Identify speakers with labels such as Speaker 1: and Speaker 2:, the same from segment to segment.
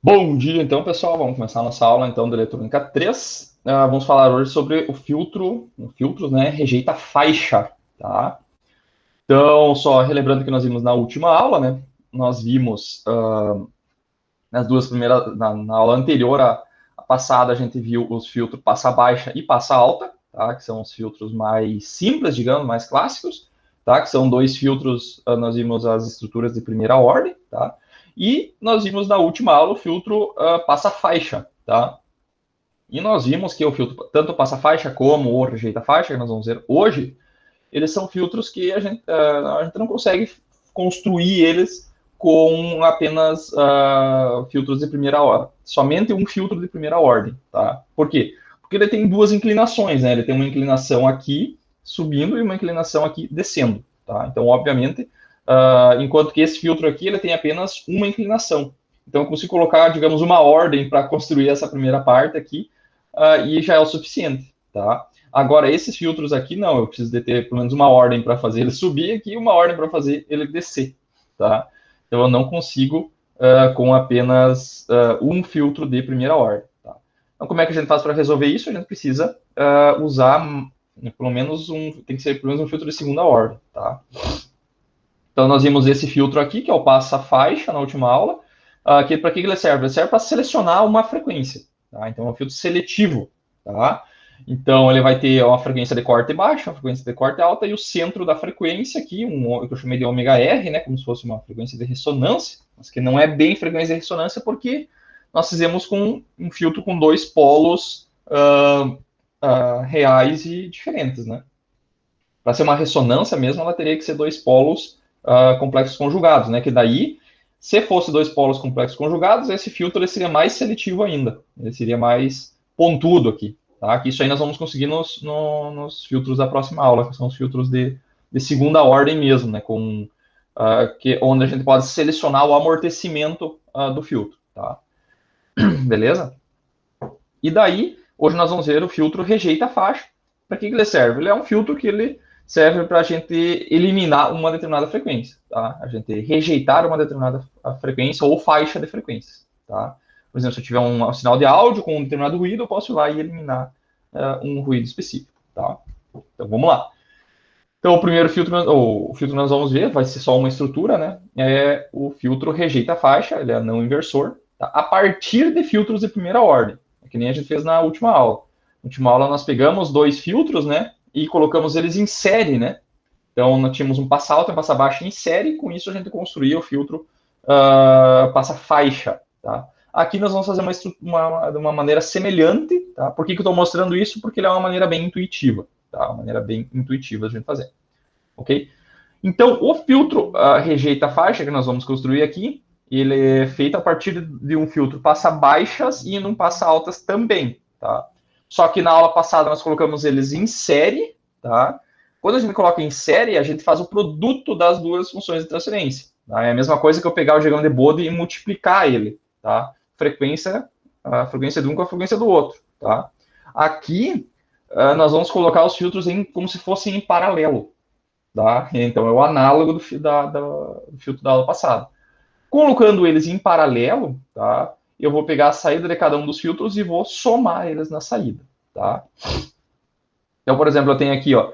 Speaker 1: Bom dia, então, pessoal. Vamos começar a nossa aula, então, de eletrônica 3. Vamos falar hoje sobre filtros, né, rejeita faixa, tá? Então, só relembrando que nós vimos na última aula, né, nós vimos nas duas primeiras, na aula anterior, a passada, a gente viu os filtros passa baixa e passa alta, tá? Que são os filtros mais simples, digamos, mais clássicos, tá? Que são dois filtros, nós vimos as estruturas de primeira ordem, tá? E nós vimos na última aula o filtro passa faixa, tá? E nós vimos que o filtro, tanto passa faixa como o rejeita faixa, que nós vamos ver hoje, eles são filtros que a gente não consegue construir eles com apenas filtros de primeira ordem. Somente um filtro de primeira ordem, tá? Por quê? Porque ele tem duas inclinações, né? Ele tem uma inclinação aqui subindo e uma inclinação aqui descendo, tá? Então, obviamente, enquanto que esse filtro aqui ele tem apenas uma inclinação. Então, eu consigo colocar, digamos, uma ordem para construir essa primeira parte aqui e já é o suficiente, tá? Agora, esses filtros aqui, não, eu preciso de ter pelo menos uma ordem para fazer ele subir aqui e uma ordem para fazer ele descer, tá? Então, eu não consigo com apenas um filtro de primeira ordem, tá? Então, como é que a gente faz para resolver isso? A gente precisa usar pelo menos tem que ser pelo menos um filtro de segunda ordem, tá? Então, nós vimos esse filtro aqui, que é o passa-faixa, na última aula, que para que ele serve? Ele serve para selecionar uma frequência, tá? Então, é um filtro seletivo, tá? Então, ele vai ter uma frequência de corte baixa, uma frequência de corte alta, e o centro da frequência aqui, que eu chamei de ômega R, né, como se fosse uma frequência de ressonância, mas que não é bem frequência de ressonância, porque nós fizemos com um filtro com dois polos reais e diferentes, né? Para ser uma ressonância mesmo, ela teria que ser dois polos complexos conjugados, né? Que daí, se fosse dois polos complexos conjugados, esse filtro ele seria mais seletivo ainda. Ele seria mais pontudo aqui, tá? Que isso aí nós vamos conseguir nos filtros da próxima aula, que são os filtros de segunda ordem mesmo, né? Onde a gente pode selecionar o amortecimento do filtro, tá? Beleza? E daí, hoje nós vamos ver o filtro rejeita faixa. Para que ele serve? Ele é um filtro que ele serve para a gente eliminar uma determinada frequência, tá? A gente rejeitar uma determinada frequência ou faixa de frequências, tá? Por exemplo, se eu tiver um sinal de áudio com um determinado ruído, eu posso ir lá e eliminar um ruído específico, tá? Então, vamos lá. Então, o primeiro filtro, o filtro que nós vamos ver, vai ser só uma estrutura, né? É o filtro rejeita faixa, ele é não inversor, tá? A partir de filtros de primeira ordem, que nem a gente fez na última aula. Na última aula nós pegamos dois filtros, né? E colocamos eles em série, né? Então, nós tínhamos um passa alto e um passa baixo em série, com isso a gente construía o filtro passa faixa, tá? Aqui nós vamos fazer de uma maneira semelhante, tá? Por que eu estou mostrando isso? Porque ele é uma maneira bem intuitiva, tá? Uma maneira bem intuitiva de a gente fazer, ok? Então, o filtro rejeita faixa, que nós vamos construir aqui, ele é feito a partir de um filtro passa baixas e um passa altas também, tá? Só que na aula passada nós colocamos eles em série, tá? Quando a gente coloca em série, a gente faz o produto das duas funções de transferência. Tá? É a mesma coisa que eu pegar o diagrama de Bode e multiplicar ele, tá? A frequência de um com a frequência do outro, tá? Aqui, nós vamos colocar os filtros como se fossem em paralelo, tá? Então, é o análogo do filtro da aula passada. Colocando eles em paralelo, tá? Eu vou pegar a saída de cada um dos filtros e vou somar eles na saída, tá? Então, por exemplo, eu tenho aqui, ó,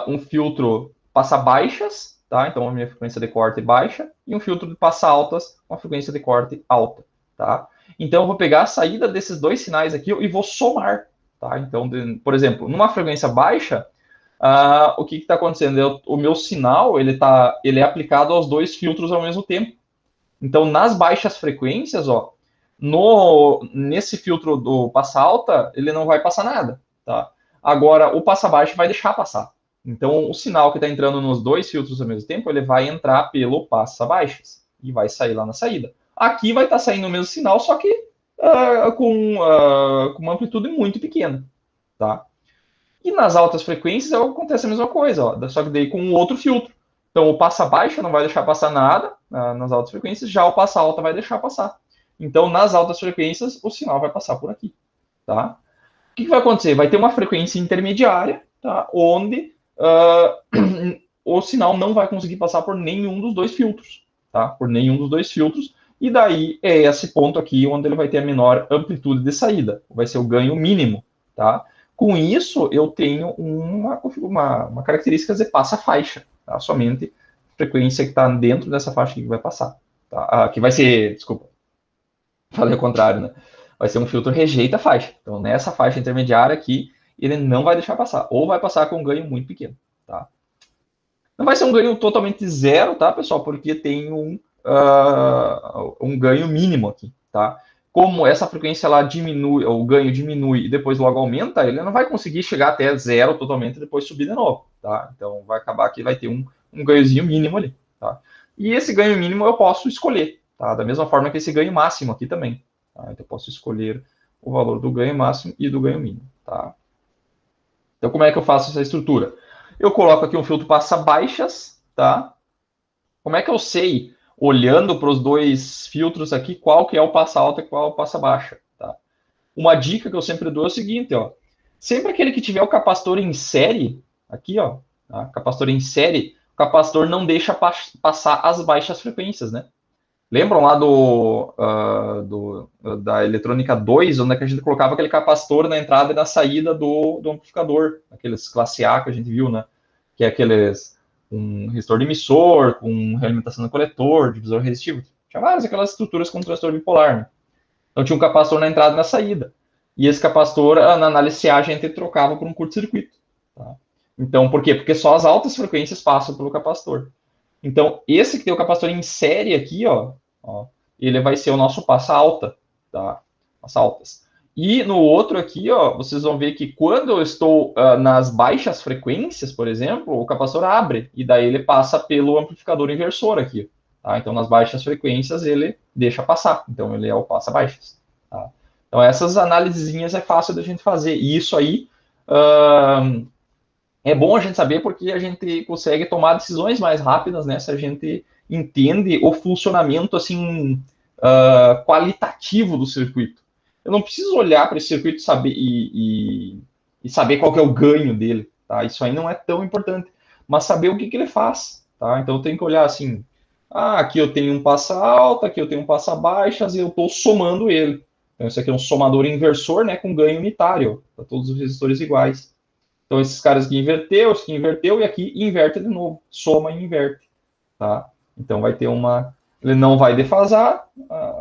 Speaker 1: um filtro passa baixas, tá? Então, a minha frequência de corte é baixa, e um filtro de passa altas, uma frequência de corte alta, tá? Então, eu vou pegar a saída desses dois sinais aqui e vou somar, tá? Então, por exemplo, numa frequência baixa, o que está acontecendo? O meu sinal ele é aplicado aos dois filtros ao mesmo tempo. Então, nas baixas frequências, ó, nesse filtro do passa alta, ele não vai passar nada, tá? Agora, o passa baixo vai deixar passar. Então, o sinal que está entrando nos dois filtros ao mesmo tempo, ele vai entrar pelo passa baixas e vai sair lá na saída. Aqui vai estar saindo o mesmo sinal, só que com uma amplitude muito pequena, tá? E nas altas frequências acontece a mesma coisa, ó, só que daí com um outro filtro. Então o passa baixa não vai deixar passar nada nas altas frequências, já o passa alta vai deixar passar. Então nas altas frequências o sinal vai passar por aqui, tá? O que vai acontecer? Vai ter uma frequência intermediária, tá? Onde o sinal não vai conseguir passar por nenhum dos dois filtros, tá? Por nenhum dos dois filtros. e daí é esse ponto aqui onde ele vai ter a menor amplitude de saída, vai ser o ganho mínimo, tá? Com isso, eu tenho uma característica de passa-faixa, tá? Somente frequência que está dentro dessa faixa que vai passar, tá? Ah, que vai ser, desculpa, falei o contrário, né? Vai ser um filtro rejeita faixa. Então, nessa faixa intermediária aqui, ele não vai deixar passar, ou vai passar com um ganho muito pequeno, tá? Não vai ser um ganho totalmente zero, tá, pessoal? Porque tem um ganho mínimo aqui, tá? Como essa frequência lá diminui, o ganho diminui e depois logo aumenta, ele não vai conseguir chegar até zero totalmente e depois subir de novo, tá? Então vai acabar que vai ter um ganhozinho mínimo ali, tá? E esse ganho mínimo eu posso escolher, tá? Da mesma forma que esse ganho máximo aqui também, tá? Então eu posso escolher o valor do ganho máximo e do ganho mínimo, tá? Então como é que eu faço essa estrutura? Eu coloco aqui um filtro passa baixas, tá? Como é que eu sei, olhando para os dois filtros aqui, qual que é o passa alta e qual é o passa baixa, tá? Uma dica que eu sempre dou é o seguinte, ó. Sempre aquele que tiver o capacitor em série, aqui, ó, tá? Capacitor em série, o capacitor não deixa passar as baixas frequências, né? Lembram lá da eletrônica 2, onde é que a gente colocava aquele capacitor na entrada e na saída do amplificador, aqueles classe A que a gente viu, né? Que é aqueles um resistor de emissor, com realimentação do coletor, divisor resistivo. Tinha várias aquelas estruturas com transistor bipolar, né? Então tinha um capacitor na entrada e na saída. E esse capacitor, na análise CA, a gente trocava por um curto-circuito. Tá? Então, por quê? Porque só as altas frequências passam pelo capacitor. Então, esse que tem o capacitor em série aqui, ó, ele vai ser o nosso passa alta, tá? Passa altas. E no outro aqui, ó, vocês vão ver que quando eu estou nas baixas frequências, por exemplo, o capacitor abre e daí ele passa pelo amplificador inversor aqui. Tá? Então, nas baixas frequências ele deixa passar. Então, ele é o passa baixas. Tá? Então, essas análisezinhas é fácil da gente fazer. E isso aí é bom a gente saber porque a gente consegue tomar decisões mais rápidas, né? Se a gente entende o funcionamento assim qualitativo do circuito. Eu não preciso olhar para esse circuito saber, e saber qual que é o ganho dele, tá? Isso aí não é tão importante, mas saber o que, que ele faz, tá? Então eu tenho que olhar assim, aqui eu tenho um passa alta, aqui eu tenho um passa baixas e eu estou somando ele. Então isso aqui é um somador inversor, né, com ganho unitário, para todos os resistores iguais. Então, esses caras aqui inverteu, esse aqui inverteu, e aqui inverte de novo. Soma e inverte. Tá? Então, vai ter uma... Ele não vai defasar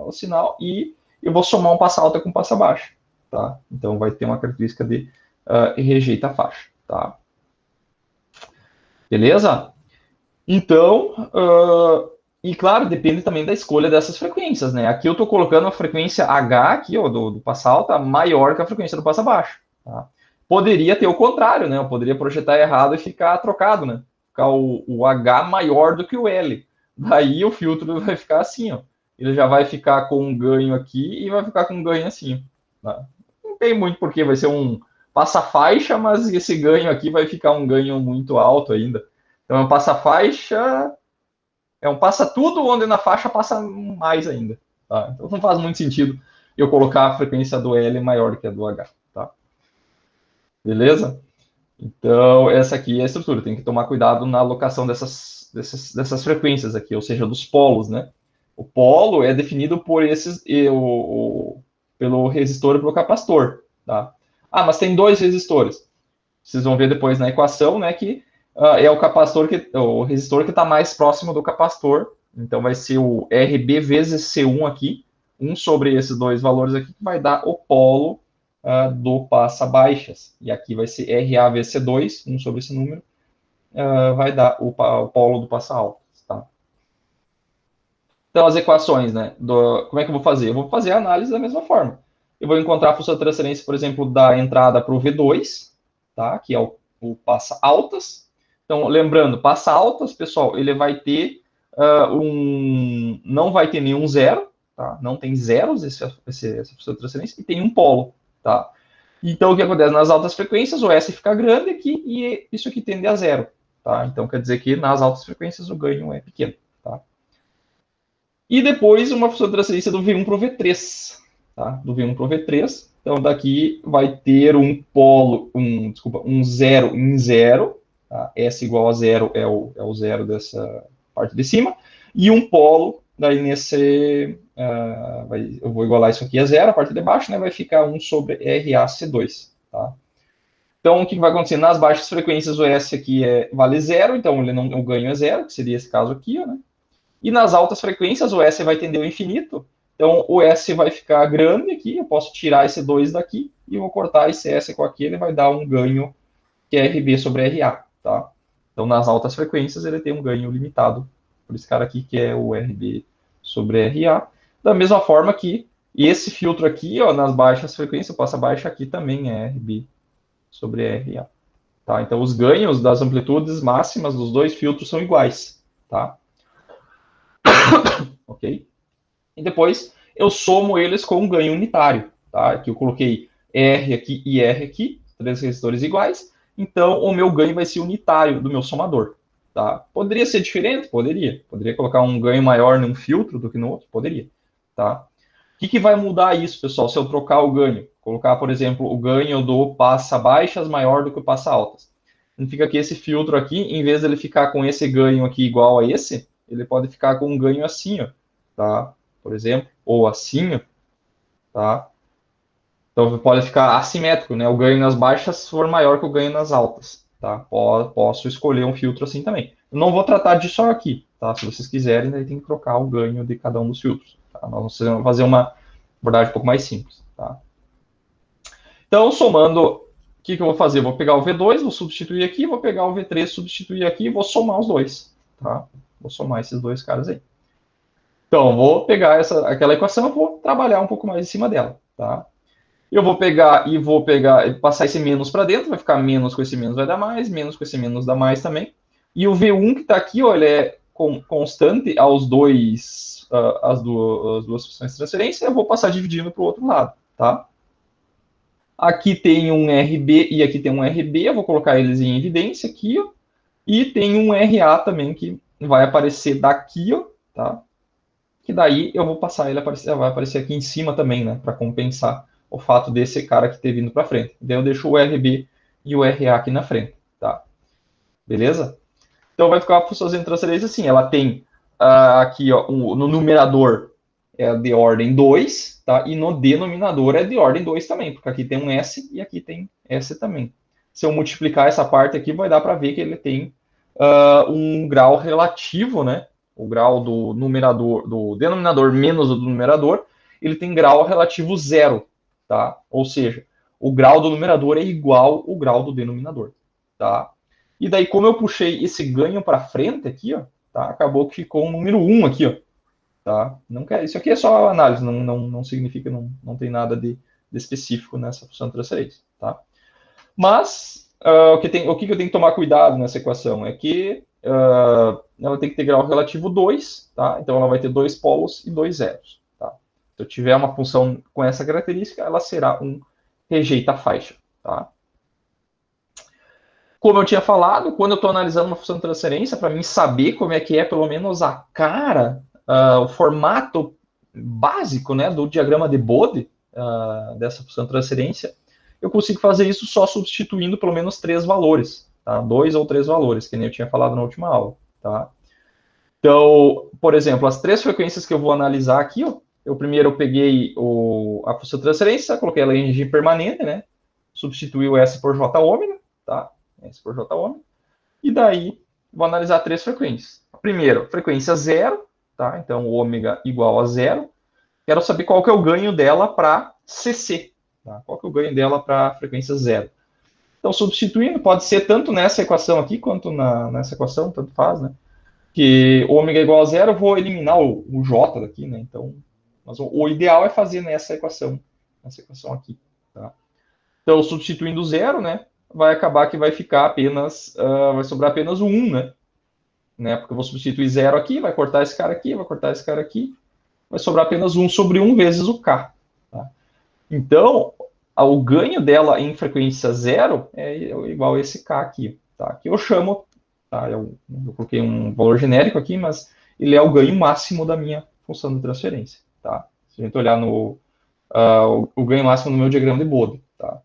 Speaker 1: o sinal, e eu vou somar um passa alta com passa baixa. Tá? Então, vai ter uma característica de rejeita a faixa. Tá? Beleza? Então, e claro, depende também da escolha dessas frequências. Né? Aqui eu estou colocando a frequência H aqui, ó, do passa alta maior que a frequência do passa baixo. Tá? Poderia ter o contrário, né? Eu poderia projetar errado e ficar trocado, né? Ficar o H maior do que o L. Daí o filtro vai ficar assim, ó. Ele já vai ficar com um ganho aqui e vai ficar com um ganho assim. Tá? Não tem muito porque vai ser um passa-faixa, mas esse ganho aqui vai ficar um ganho muito alto ainda. Então é um passa-faixa, é um passa-tudo, onde na faixa passa mais ainda. Tá? Então não faz muito sentido eu colocar a frequência do L maior que a do H. Tá? Beleza? Então, essa aqui é a estrutura. Tem que tomar cuidado na alocação dessas frequências aqui, ou seja, dos polos, né? O polo é definido por pelo resistor e pelo capacitor, tá? Mas tem dois resistores. Vocês vão ver depois na equação, né, que é o resistor que está mais próximo do capacitor. Então, vai ser o RB vezes C1 aqui, sobre esses dois valores aqui, que vai dar o polo do passa baixas. E aqui vai ser RAVC2, sobre esse número, vai dar o polo do passa altas. Tá? Então, as equações, né? Como é que eu vou fazer? Eu vou fazer a análise da mesma forma. Eu vou encontrar a função de transferência, por exemplo, da entrada para o V2, tá? Que é o passa altas. Então, lembrando, passa altas, pessoal, ele vai ter não vai ter nenhum zero, tá? Não tem zeros essa função de transferência, e tem um polo, tá? Então, o que acontece? Nas altas frequências, o S fica grande aqui e isso aqui tende a zero. Tá? Então, quer dizer que nas altas frequências o ganho é pequeno. Tá? E depois, uma função de transferência do V1 para o V3. Tá? Do V1 para o V3. Então, daqui vai ter um polo, um zero em zero. Tá? S igual a zero é o zero dessa parte de cima. E um polo daí eu vou igualar isso aqui a zero, a parte de baixo, né, vai ficar 1 sobre RAC2, tá? Então, o que vai acontecer? Nas baixas frequências, o S aqui vale zero, então o ganho é zero, que seria esse caso aqui, né? E nas altas frequências, o S vai tender ao infinito, então o S vai ficar grande aqui, eu posso tirar esse 2 daqui, e vou cortar esse S com aqui, ele vai dar um ganho que é RB sobre RA, tá? Então, nas altas frequências, ele tem um ganho limitado, por esse cara aqui, que é o RB sobre RA. Da mesma forma que esse filtro aqui, ó, nas baixas frequências, eu passo abaixo aqui também é RB sobre RA. Tá? Então, os ganhos das amplitudes máximas dos dois filtros são iguais. Tá? Ok? E depois eu somo eles com um ganho unitário. Tá? Aqui eu coloquei R aqui e R aqui, três resistores iguais. Então, o meu ganho vai ser unitário do meu somador. Tá? Poderia ser diferente? Poderia. Poderia colocar um ganho maior num filtro do que no outro? Poderia. Tá? O que vai mudar isso, pessoal, se eu trocar o ganho? Colocar, por exemplo, o ganho do passa baixas maior do que o passa altas. Significa que esse filtro aqui, em vez de ele ficar com esse ganho aqui igual a esse, ele pode ficar com um ganho assim, ó, tá? Por exemplo, ou assim, ó, tá? Então pode ficar assimétrico, né? O ganho nas baixas for maior que o ganho nas altas, tá? Posso escolher um filtro assim também. Eu não vou tratar disso aqui, tá? Se vocês quiserem, daí tem que trocar o ganho de cada um dos filtros. Tá? Nós vamos fazer uma abordagem um pouco mais simples, tá? Então, somando, o que eu vou fazer? Vou pegar o V2, vou substituir aqui, vou pegar o V3, substituir aqui e vou somar os dois, tá? Vou somar esses dois caras aí. Então, vou pegar aquela equação e vou trabalhar um pouco mais em cima dela, tá? Eu vou pegar e passar esse menos para dentro, vai ficar menos com esse menos vai dar mais, menos com esse menos dá mais também. E o V1 que está aqui, ó, ele é constante aos dois, as duas funções de transferência, eu vou passar dividindo para o outro lado, tá? Aqui tem um RB e aqui tem um RB, eu vou colocar eles em evidência aqui, ó. E tem um RA também que vai aparecer daqui, ó, tá? Que daí eu vou passar ele, vai aparecer aqui em cima também, né? Para compensar o fato desse cara aqui ter vindo para frente. Então eu deixo o RB e o RA aqui na frente, tá? Beleza? Então vai ficar a função de transferência assim, ela tem aqui ó, no numerador é de ordem 2, tá? E no denominador é de ordem 2 também, porque aqui tem um S e aqui tem S também. Se eu multiplicar essa parte aqui, vai dar para ver que ele tem um grau relativo, né? O grau do numerador, do denominador menos o do numerador, ele tem grau relativo zero, tá? Ou seja, o grau do numerador é igual ao grau do denominador, tá? E daí, como eu puxei esse ganho para frente aqui, ó, tá? Acabou que ficou um número 1 aqui, ó. Tá? Não quer, isso aqui é só análise, não significa, não tem nada de específico nessa função de transferência. Tá? Mas o que eu tenho que tomar cuidado nessa equação é que ela tem que ter grau relativo 2, tá? Então ela vai ter dois polos e dois zeros. Tá? Se eu tiver uma função com essa característica, ela será um rejeita faixa. Tá? Como eu tinha falado, quando eu estou analisando uma função de transferência, para mim saber como é que é pelo menos a cara, o formato básico, né, do diagrama de Bode dessa função de transferência, eu consigo fazer isso só substituindo pelo menos três valores, tá? 2 ou 3 valores, que nem eu tinha falado na última aula. Tá? Então, por exemplo, as três frequências que eu vou analisar aqui, ó, eu primeiro peguei a função de transferência, coloquei ela em regime permanente, né? Substituí o S por J ômega, tá? S por J ômega. E daí, vou analisar três frequências. Primeiro, frequência zero, tá? Então, ômega igual a zero. Quero saber qual que é o ganho dela para CC. Tá? Qual que é o ganho dela para frequência zero. Então, substituindo, pode ser tanto nessa equação aqui, quanto nessa equação, tanto faz, né? Que ômega igual a zero, eu vou eliminar o J daqui, né? Então, mas o ideal é fazer nessa equação aqui, tá? Então, substituindo zero, né? Vai acabar que vai ficar apenas, vai sobrar apenas o 1, né? Porque eu vou substituir zero aqui, vai cortar esse cara aqui, vai cortar esse cara aqui, vai sobrar apenas 1 sobre 1 vezes o K. Tá? Então, o ganho dela em frequência zero é igual a esse K aqui, tá? Que eu chamo, tá? Eu coloquei um valor genérico aqui, mas ele é o ganho máximo da minha função de transferência, tá? Se a gente olhar o ganho máximo no meu diagrama de Bode, tá?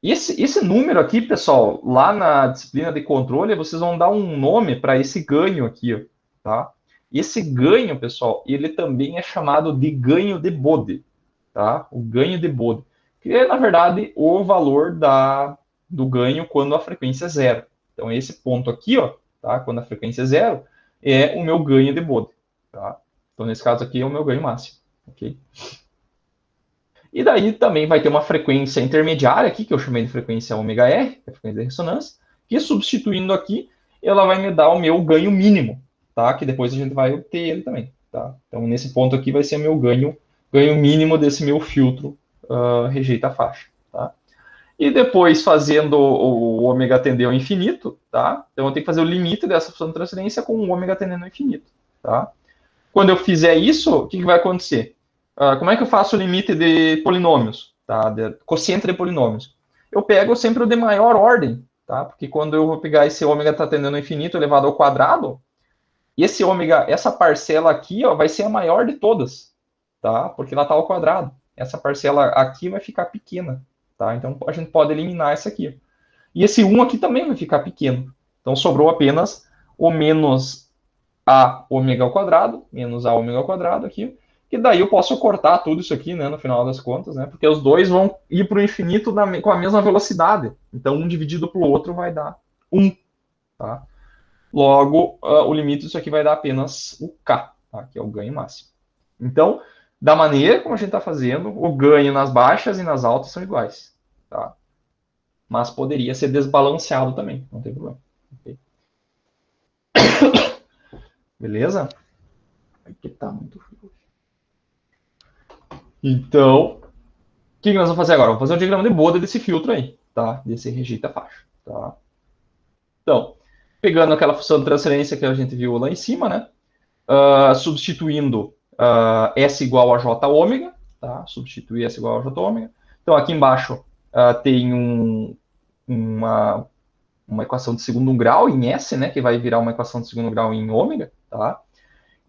Speaker 1: Esse número aqui, pessoal, lá na disciplina de controle, vocês vão dar um nome para esse ganho aqui, ó, tá? esse ganho, pessoal, ele também é chamado de ganho de Bode, tá? O ganho de Bode, que é, na verdade, o valor do ganho quando a frequência é zero. Então, esse ponto aqui, ó, tá? Quando a frequência é zero, é o meu ganho de Bode, tá? Então, nesse caso aqui, é o meu ganho máximo, ok? E daí também vai ter uma frequência intermediária aqui, que eu chamei de frequência ômega R, que é a frequência de ressonância, que substituindo aqui, ela vai me dar o meu ganho mínimo, tá? Que depois a gente vai obter ele também, tá? Então, nesse ponto aqui vai ser o meu ganho mínimo desse meu filtro rejeita a faixa, tá? E depois, fazendo o ômega tender ao infinito, tá? Então, eu tenho que fazer o limite dessa função de transferência com o ômega tendendo ao infinito, tá? Quando eu fizer isso, o que vai acontecer? Como é que eu faço o limite de polinômios, tá? De quociente de polinômios. Eu pego sempre o de maior ordem, tá? Porque quando eu vou pegar esse ômega está tendendo ao infinito elevado ao quadrado, e esse ômega, essa parcela aqui, ó, vai ser a maior de todas, tá? Porque ela está ao quadrado. Essa parcela aqui vai ficar pequena, tá? Então a gente pode eliminar essa aqui. E esse 1 aqui também vai ficar pequeno. Então sobrou apenas o menos a ômega ao quadrado, menos a ômega ao quadrado aqui, que daí eu posso cortar tudo isso aqui, né, no final das contas, né, porque os dois vão ir para o infinito com a mesma velocidade. Então, um dividido pelo outro vai dar 1, tá? Logo, o limite disso aqui vai dar apenas o K, tá? Que é o ganho máximo. Então, da maneira como a gente está fazendo, o ganho nas baixas e nas altas são iguais, tá? Mas poderia ser desbalanceado também, não tem problema. Okay? Beleza? Aqui tá muito frio. Então, o que nós vamos fazer agora? Vamos fazer o diagrama de Bode desse filtro aí, tá? Desse rejeita faixa, tá? Então, pegando aquela função de transferência que a gente viu lá em cima, né? Substituindo S igual a J ômega, tá? Substituir S igual a J ômega. Então, aqui embaixo tem uma equação de segundo grau em S, né? Que vai virar uma equação de segundo grau em ômega, tá?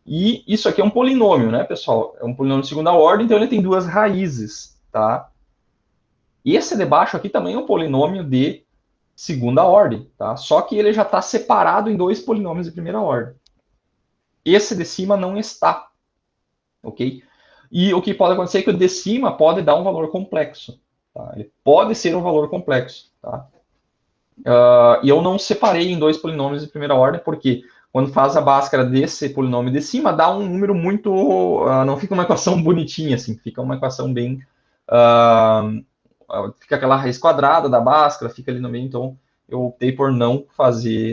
Speaker 1: E isso aqui é um polinômio, né, pessoal? É um polinômio de segunda ordem, então ele tem duas raízes, tá? E esse de baixo aqui também é um polinômio de segunda ordem, tá? Só que ele já está separado em dois polinômios de primeira ordem. Esse de cima não está, ok? E o que pode acontecer é que o de cima pode dar um valor complexo, tá? Ele pode ser um valor complexo, tá? E eu não separei em dois polinômios de primeira ordem, porque quando faz a báscara desse polinômio de cima, dá um número muito... não fica uma equação bonitinha, assim, fica uma equação bem... fica aquela raiz quadrada da báscara, fica ali no meio, então eu optei por não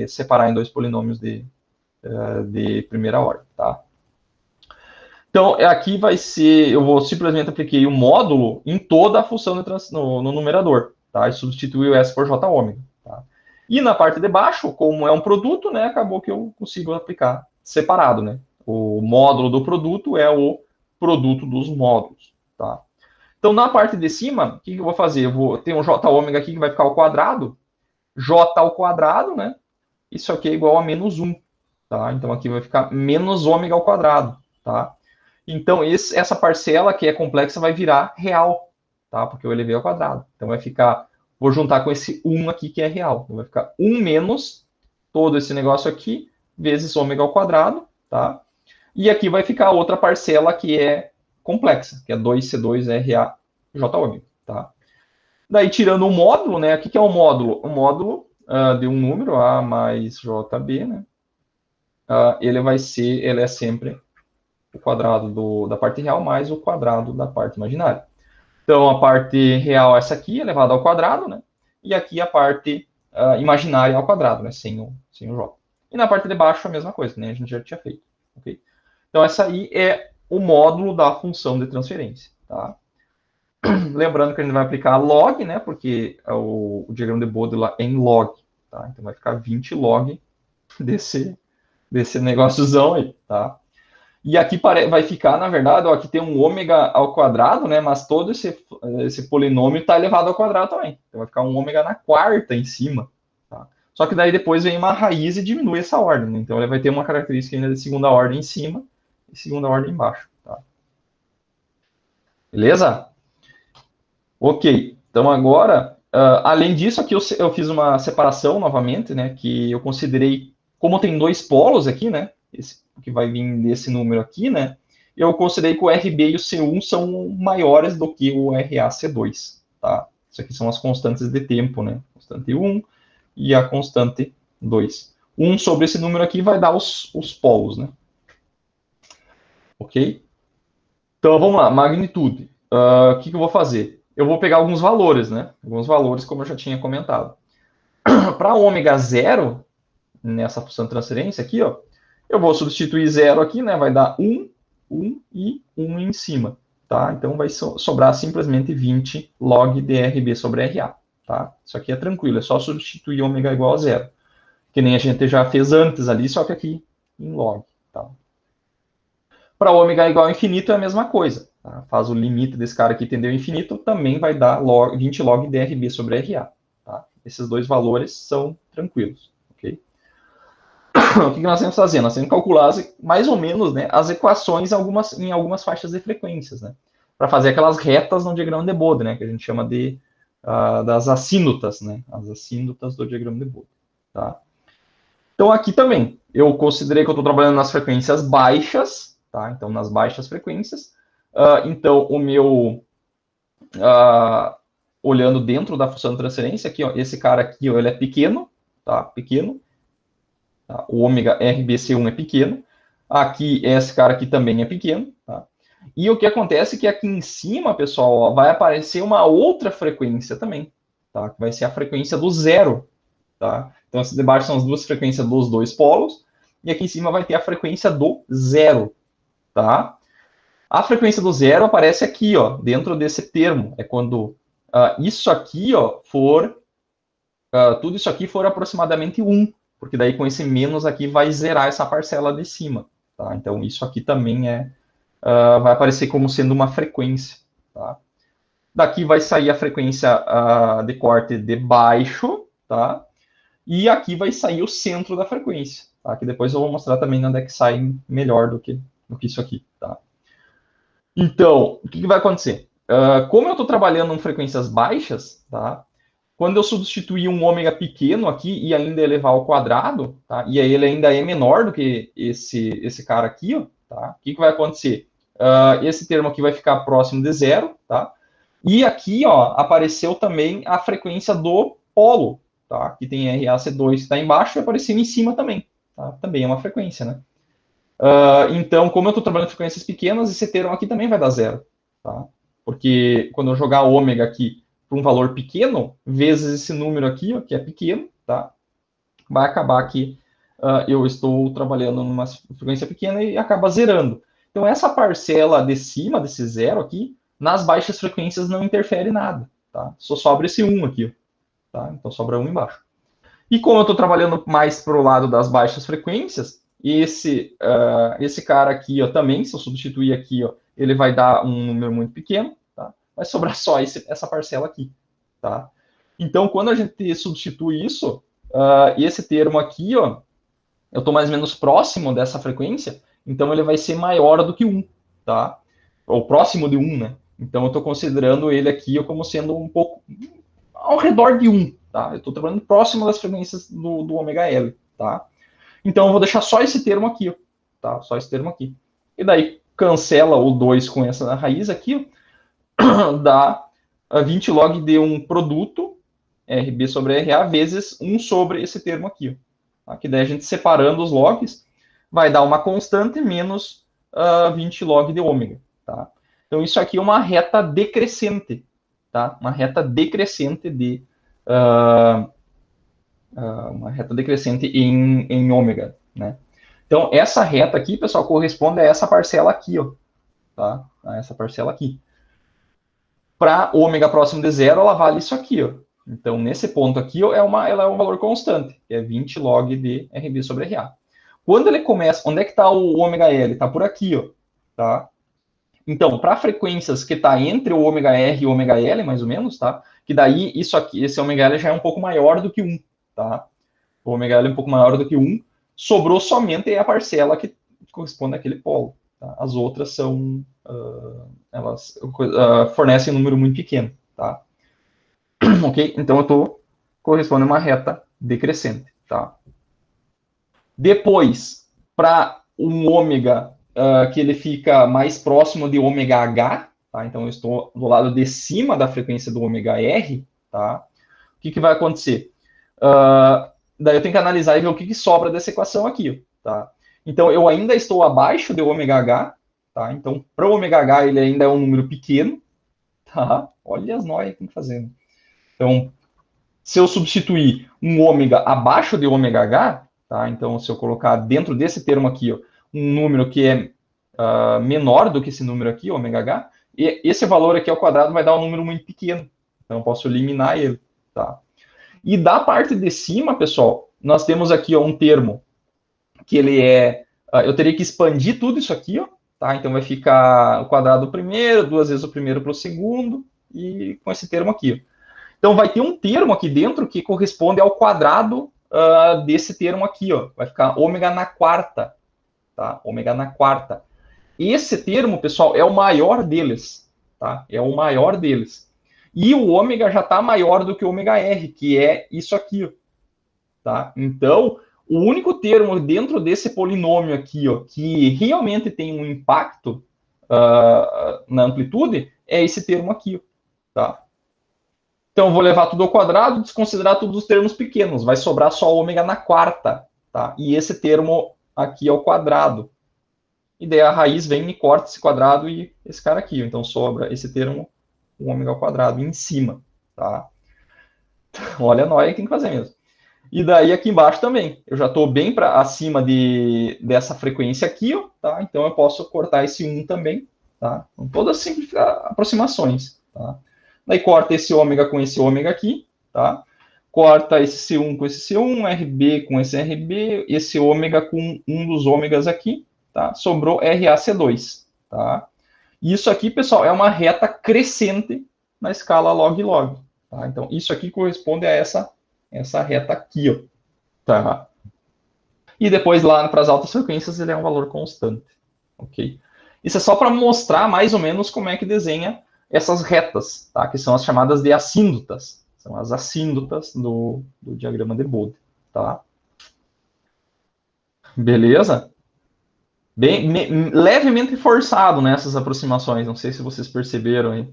Speaker 1: separar em dois polinômios de primeira ordem, tá? Então, aqui vai ser, eu vou simplesmente apliquei o módulo em toda a função no numerador, tá? E substituí o S por J ômega, tá? E na parte de baixo, como é um produto, né, acabou que eu consigo aplicar separado, né? O módulo do produto é o produto dos módulos, tá? Então, na parte de cima, o que eu vou fazer? Eu vou ter um J ômega aqui que vai ficar ao quadrado, J ao quadrado, né? Isso aqui é igual a menos 1, tá? Então, aqui vai ficar menos ômega ao quadrado, tá? Então, essa parcela que é complexa vai virar real, tá? Porque eu elevei ao quadrado. Então, vai ficar... Vou juntar com esse 1 aqui, que é real. Então, vai ficar 1 menos todo esse negócio aqui, vezes ômega ao quadrado, tá? E aqui vai ficar outra parcela que é complexa, que é 2C2RA J ômega, tá? Daí, tirando o módulo, né? O que é o módulo? O módulo de um número, A mais JB, né? Ele é sempre o quadrado da parte real mais o quadrado da parte imaginária. Então, a parte real é essa aqui, elevada ao quadrado, né? E aqui a parte imaginária ao quadrado, né? Sem o J. E na parte de baixo a mesma coisa, né? A gente já tinha feito, ok? Então, essa aí é o módulo da função de transferência, tá? Lembrando que a gente vai aplicar log, né? Porque o diagrama de Bode lá é em log, tá? Então, vai ficar 20 log desse negóciozão aí, tá? E aqui vai ficar, na verdade, ó, aqui tem um ômega ao quadrado, né? Mas todo esse polinômio está elevado ao quadrado também. Então vai ficar um ômega na quarta em cima. Tá? Só que daí depois vem uma raiz e diminui essa ordem. Né? Então ele vai ter uma característica ainda de segunda ordem em cima e segunda ordem embaixo. Tá? Beleza? Ok. Então agora, além disso, aqui eu fiz uma separação novamente, né? Que eu considerei, como tem dois polos aqui, né? que vai vir desse número aqui, né? Eu considerei que o RB e o C1 são maiores do que o RAC2, tá? Isso aqui são as constantes de tempo, né? Constante 1 e a constante 2. 1 sobre esse número aqui vai dar os polos, né? Ok? Então, vamos lá, magnitude. O que eu vou fazer? Eu vou pegar alguns valores, né? Alguns valores, como eu já tinha comentado. Para ômega zero, nessa função de transferência aqui, ó, eu vou substituir zero aqui, né? Vai dar 1, 1 e 1 em cima, tá? Então, vai sobrar simplesmente 20 log de RB sobre RA, tá? Isso aqui é tranquilo, é só substituir ômega igual a zero, que nem a gente já fez antes ali, só que aqui em log, tá? Para ômega igual a infinito é a mesma coisa. Tá? Faz o limite desse cara aqui tendendo ao infinito, também vai dar 20 log de RB sobre RA. Tá? Esses dois valores são tranquilos. Okay? O que nós temos que fazer? Nós temos que calcular mais ou menos, né, as equações em algumas faixas de frequências, né, para fazer aquelas retas no diagrama de Bode, né, que a gente chama de das assínotas, né, as assínotas do diagrama de Bode. Tá? Então, aqui também, eu considerei que eu estou trabalhando nas frequências baixas, tá? Então, nas baixas frequências. Então, o meu, olhando dentro da função de transferência, aqui, ó, esse cara aqui, ó, ele é pequeno, tá? Pequeno. Tá? O ômega RBC1 é pequeno. Aqui, esse cara aqui também é pequeno, tá? E o que acontece é que aqui em cima, pessoal, ó, vai aparecer uma outra frequência também, tá? Que vai ser a frequência do zero, tá? Então, essa debaixo são as duas frequências dos dois polos, e aqui em cima vai ter a frequência do zero, tá? A frequência do zero aparece aqui, ó, dentro desse termo. É quando isso aqui, ó, tudo isso aqui for aproximadamente 1, porque daí com esse menos aqui vai zerar essa parcela de cima, tá? Então, isso aqui também vai aparecer como sendo uma frequência, tá? Daqui vai sair a frequência de corte de baixo, tá? E aqui vai sair o centro da frequência, tá? Que depois eu vou mostrar também onde é que sai melhor do que isso aqui, tá? Então, o que vai acontecer? Como eu estou trabalhando em frequências baixas, tá? Quando eu substituir um ômega pequeno aqui e ainda elevar ao quadrado, tá? E aí ele ainda é menor do que esse cara aqui, ó, tá? O que vai acontecer? Esse termo aqui vai ficar próximo de zero, tá? E aqui, ó, apareceu também a frequência do polo, tá? Que tem RAC2 que está embaixo e apareceu em cima também, tá? Também é uma frequência, né? Então, como eu estou trabalhando em frequências pequenas, esse termo aqui também vai dar zero, tá? Porque quando eu jogar ômega aqui para um valor pequeno, vezes esse número aqui, ó, que é pequeno, tá? Vai acabar que eu estou trabalhando numa frequência pequena e acaba zerando. Então, essa parcela de cima desse zero aqui, nas baixas frequências não interfere nada, tá? Só sobra esse 1 aqui, tá? Então, sobra 1 embaixo. E como eu estou trabalhando mais para o lado das baixas frequências, esse cara aqui, ó, também, se eu substituir aqui, ó, ele vai dar um número muito pequeno, tá? Vai sobrar só essa parcela aqui, tá? Então, quando a gente substitui isso, esse termo aqui, ó, eu estou mais ou menos próximo dessa frequência, então ele vai ser maior do que 1, tá? Ou próximo de 1, né? Então, eu estou considerando ele aqui como sendo um pouco ao redor de 1, tá? Eu estou trabalhando próximo das frequências do ômega L, tá? Então, eu vou deixar só esse termo aqui, ó, tá? Só esse termo aqui. E daí, cancela o 2 com essa raiz aqui, ó, dá 20 log de um produto, RB sobre RA, vezes 1 sobre esse termo aqui, ó. Tá? Que daí a gente separando os logs, vai dar uma constante menos 20 log de ômega, tá? Então, isso aqui é uma reta decrescente, tá? Uma reta decrescente uma reta decrescente em ômega, né? Então, essa reta aqui, pessoal, corresponde a essa parcela aqui, ó, tá? A essa parcela aqui. Para ômega próximo de zero, ela vale isso aqui, ó. Então, nesse ponto aqui, ó, ela é um valor constante, que é 20 log de RB sobre RA. Quando ele começa, onde é que está o ômega L? Está por aqui, ó, tá? Então, para frequências que está entre o ômega R e o ômega L, mais ou menos, tá? Que daí, isso aqui, esse ômega L já é um pouco maior do que 1, tá? O ômega L é um pouco maior do que 1, sobrou somente a parcela que corresponde àquele polo. Tá? As outras são, elas fornecem um número muito pequeno. Tá? Ok? Então, eu estou corresponde a uma reta decrescente. Tá? Depois, para um ômega que ele fica mais próximo de ômega H, tá? Então eu estou do lado de cima da frequência do ômega R, tá? O que vai acontecer? Daí eu tenho que analisar e ver o que sobra dessa equação aqui, tá? Então eu ainda estou abaixo de ômega H, tá? Então para o ômega H ele ainda é um número pequeno, tá? Olha as noias que tem que fazer. Então, se eu substituir um ômega abaixo de ômega H, tá? Então, se eu colocar dentro desse termo aqui, ó, um número que é menor do que esse número aqui, ômega H, e esse valor aqui ao quadrado vai dar um número muito pequeno. Então, eu posso eliminar ele, tá? E da parte de cima, pessoal, nós temos aqui ó, um termo que ele é... eu teria que expandir tudo isso aqui, ó, tá? Então, vai ficar o quadrado do primeiro, duas vezes o primeiro para o segundo, e com esse termo aqui, ó. Então, vai ter um termo aqui dentro que corresponde ao quadrado desse termo aqui, ó. Vai ficar ômega na quarta, tá? Ômega na quarta. Esse termo, pessoal, é o maior deles, tá? É o maior deles. E o ômega já está maior do que o ômega R, que é isso aqui, ó, tá? Então, o único termo dentro desse polinômio aqui, ó, que realmente tem um impacto na amplitude é esse termo aqui, ó, tá? Então, eu vou levar tudo ao quadrado, desconsiderar todos os termos pequenos. Vai sobrar só ômega na quarta, tá? E esse termo aqui ao quadrado. E daí a raiz vem e corta esse quadrado e esse cara aqui. Então, sobra esse termo, o ômega ao quadrado, em cima, tá? Olha a nóia que tem que fazer mesmo. E daí aqui embaixo também. Eu já estou bem para acima dessa frequência aqui, ó, tá? Então, eu posso cortar esse 1 também, tá? Com todas as aproximações, tá? Daí corta esse ômega com esse ômega aqui, tá? Corta esse C1 com esse C1, RB com esse RB, esse ômega com um dos ômegas aqui, tá? Sobrou RaC2, tá? Isso aqui, pessoal, é uma reta crescente na escala log-log, tá? Então, isso aqui corresponde a essa reta aqui, ó, tá? E depois, lá para as altas frequências, ele é um valor constante, ok? Isso é só para mostrar mais ou menos como é que desenha essas retas, tá? Que são as chamadas de assíndotas. São as assíndotas do diagrama de Bode, tá? Beleza? Levemente forçado nessas aproximações, não sei se vocês perceberam aí.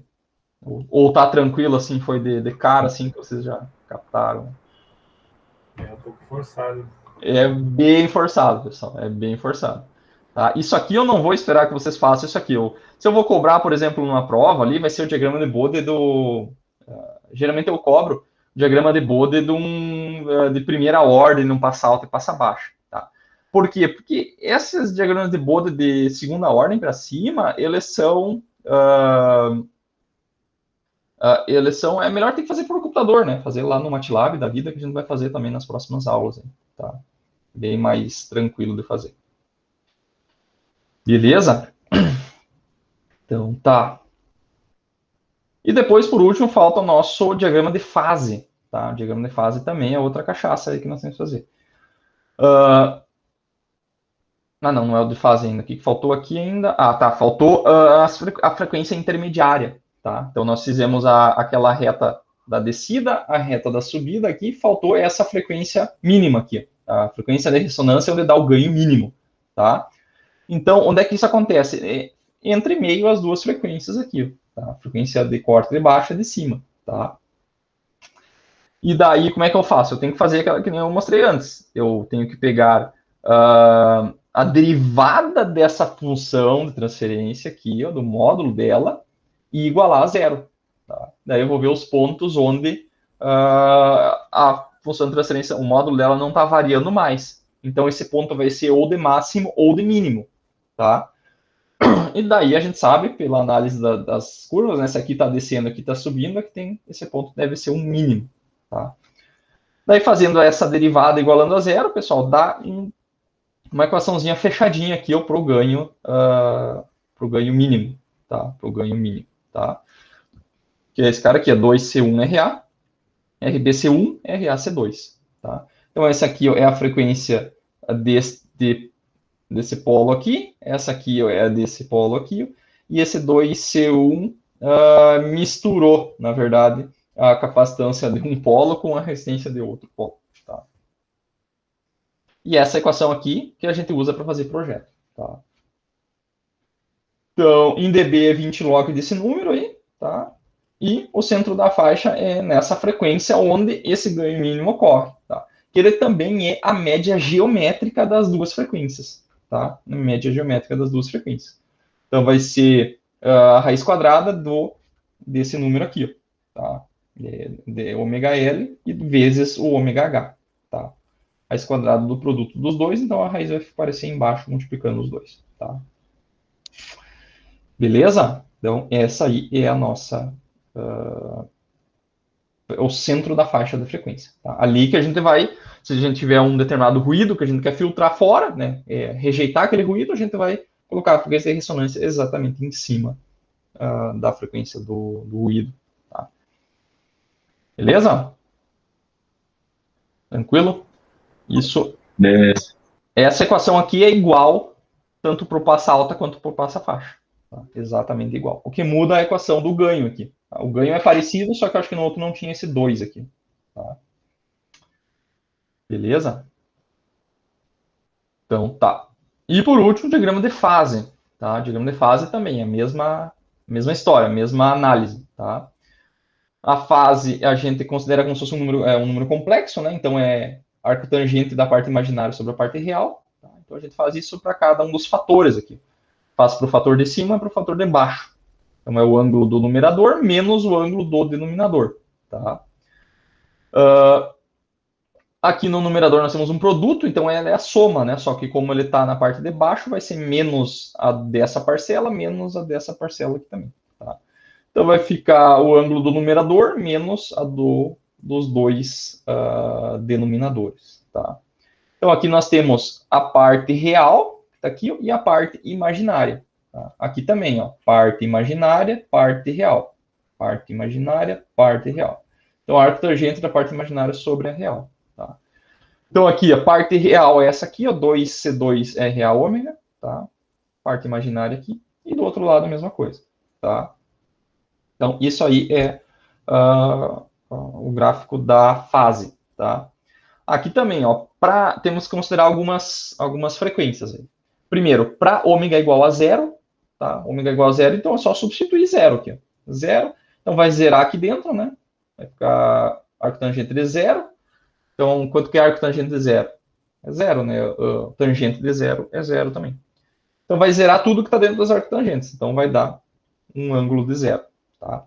Speaker 1: Ou tá tranquilo, assim, foi de cara, assim, que vocês já captaram.
Speaker 2: É um pouco forçado.
Speaker 1: É bem forçado, pessoal, é bem forçado. Tá? Isso aqui eu não vou esperar que vocês façam isso aqui. Se eu vou cobrar, por exemplo, numa prova ali, vai ser o diagrama de Bode do... geralmente eu cobro o diagrama de Bode de primeira ordem, não passa alto e passa baixo. Tá? Por quê? Porque esses diagramas de Bode de segunda ordem para cima, eles são... é melhor ter que fazer por computador, né? Fazer lá no MATLAB da vida, que a gente vai fazer também nas próximas aulas. Hein? Tá? Bem mais tranquilo de fazer. Beleza? Então, tá. E depois, por último, falta o nosso diagrama de fase. Tá? O diagrama de fase também é outra cachaça aí que nós temos que fazer. Não é o de fase ainda. O que faltou aqui ainda? Ah, tá. Faltou a frequência intermediária. Tá? Então, nós fizemos aquela reta da descida, a reta da subida aqui. Faltou essa frequência mínima aqui. A frequência de ressonância é onde dá o ganho mínimo. Tá? Então, onde é que isso acontece? Entre meio as duas frequências aqui. Tá? A frequência de corte de baixo e de cima. Tá? E daí, como é que eu faço? Eu tenho que fazer aquela que nem eu mostrei antes. Eu tenho que pegar a derivada dessa função de transferência aqui, ó, do módulo dela, e igualar a zero. Tá? Daí eu vou ver os pontos onde a função de transferência, o módulo dela não está variando mais. Então, esse ponto vai ser ou de máximo ou de mínimo. Tá? E daí a gente sabe, pela análise das curvas, né, se aqui está descendo, aqui está subindo, aqui tem esse ponto deve ser um mínimo. Tá? Daí, fazendo essa derivada igualando a zero, pessoal, dá uma equaçãozinha fechadinha aqui para o ganho mínimo. Tá? Para o ganho mínimo. Tá? Que é esse cara aqui, é 2C1RA, RBC1, RAC2. Tá? Então, essa aqui é a frequência desse polo aqui, essa aqui é desse polo aqui, e esse 2C1 misturou, na verdade, a capacitância de um polo com a resistência de outro polo. Tá? E essa equação aqui que a gente usa para fazer projeto. tá? Então, em dB é 20 log desse número aí, tá? E o centro da faixa é nessa frequência onde esse ganho mínimo ocorre, tá? Que ele também é a média geométrica das duas frequências, tá? A média geométrica das duas frequências. Então, vai ser a raiz quadrada desse número aqui, tá? De ômega L e vezes o ômega H, tá? Raiz quadrada do produto dos dois, então a raiz vai aparecer embaixo multiplicando os dois, tá? Beleza? Então, essa aí é a nossa... o centro da faixa da frequência. Tá? Ali que a gente vai, se a gente tiver um determinado ruído que a gente quer filtrar fora, né, rejeitar aquele ruído, a gente vai colocar a frequência de ressonância exatamente em cima da frequência do ruído. Tá? Beleza? Tranquilo? Isso. Essa equação aqui é igual tanto para o passa alta quanto para o passa faixa. Tá? Exatamente igual. O que muda é a equação do ganho aqui. Tá? O ganho é parecido, só que eu acho que no outro não tinha esse 2 aqui. Tá? Beleza? Então, tá. E por último, o diagrama de fase. Tá? O diagrama de fase também é a mesma história, a mesma análise. Tá? A fase a gente considera como se fosse um número complexo, né? Então é arco tangente da parte imaginária sobre a parte real. Tá? Então a gente faz isso para cada um dos fatores aqui. Faz para o fator de cima e para o fator de baixo. Então é o ângulo do numerador menos o ângulo do denominador. Tá? Aqui no numerador nós temos um produto, então ela é a soma, né? Só que como ele está na parte de baixo, vai ser menos a dessa parcela, menos a dessa parcela aqui também. Tá? Então vai ficar o ângulo do numerador menos a dos dois denominadores. Tá? Então aqui nós temos a parte real, que está aqui, e a parte imaginária. Tá? Aqui também, ó, parte imaginária, parte real. Parte imaginária, parte real. Então arco tangente da parte imaginária sobre a real. Tá? Então, aqui, a parte real é essa aqui, ó, 2C2 é real ômega, tá? Parte imaginária aqui. E do outro lado, a mesma coisa, tá? Então, isso aí é o gráfico da fase, tá? Aqui também, ó, temos que considerar algumas frequências. Aí. Primeiro, para ômega igual a zero, tá? Ômega igual a zero, então é só substituir zero aqui, ó. Zero, então vai zerar aqui dentro, né? Vai ficar arco tangente de zero. Então, quanto que é arco tangente de zero? É zero, né? Tangente de zero é zero também. Então, vai zerar tudo que está dentro das arcotangentes. Então, vai dar um ângulo de zero. Tá?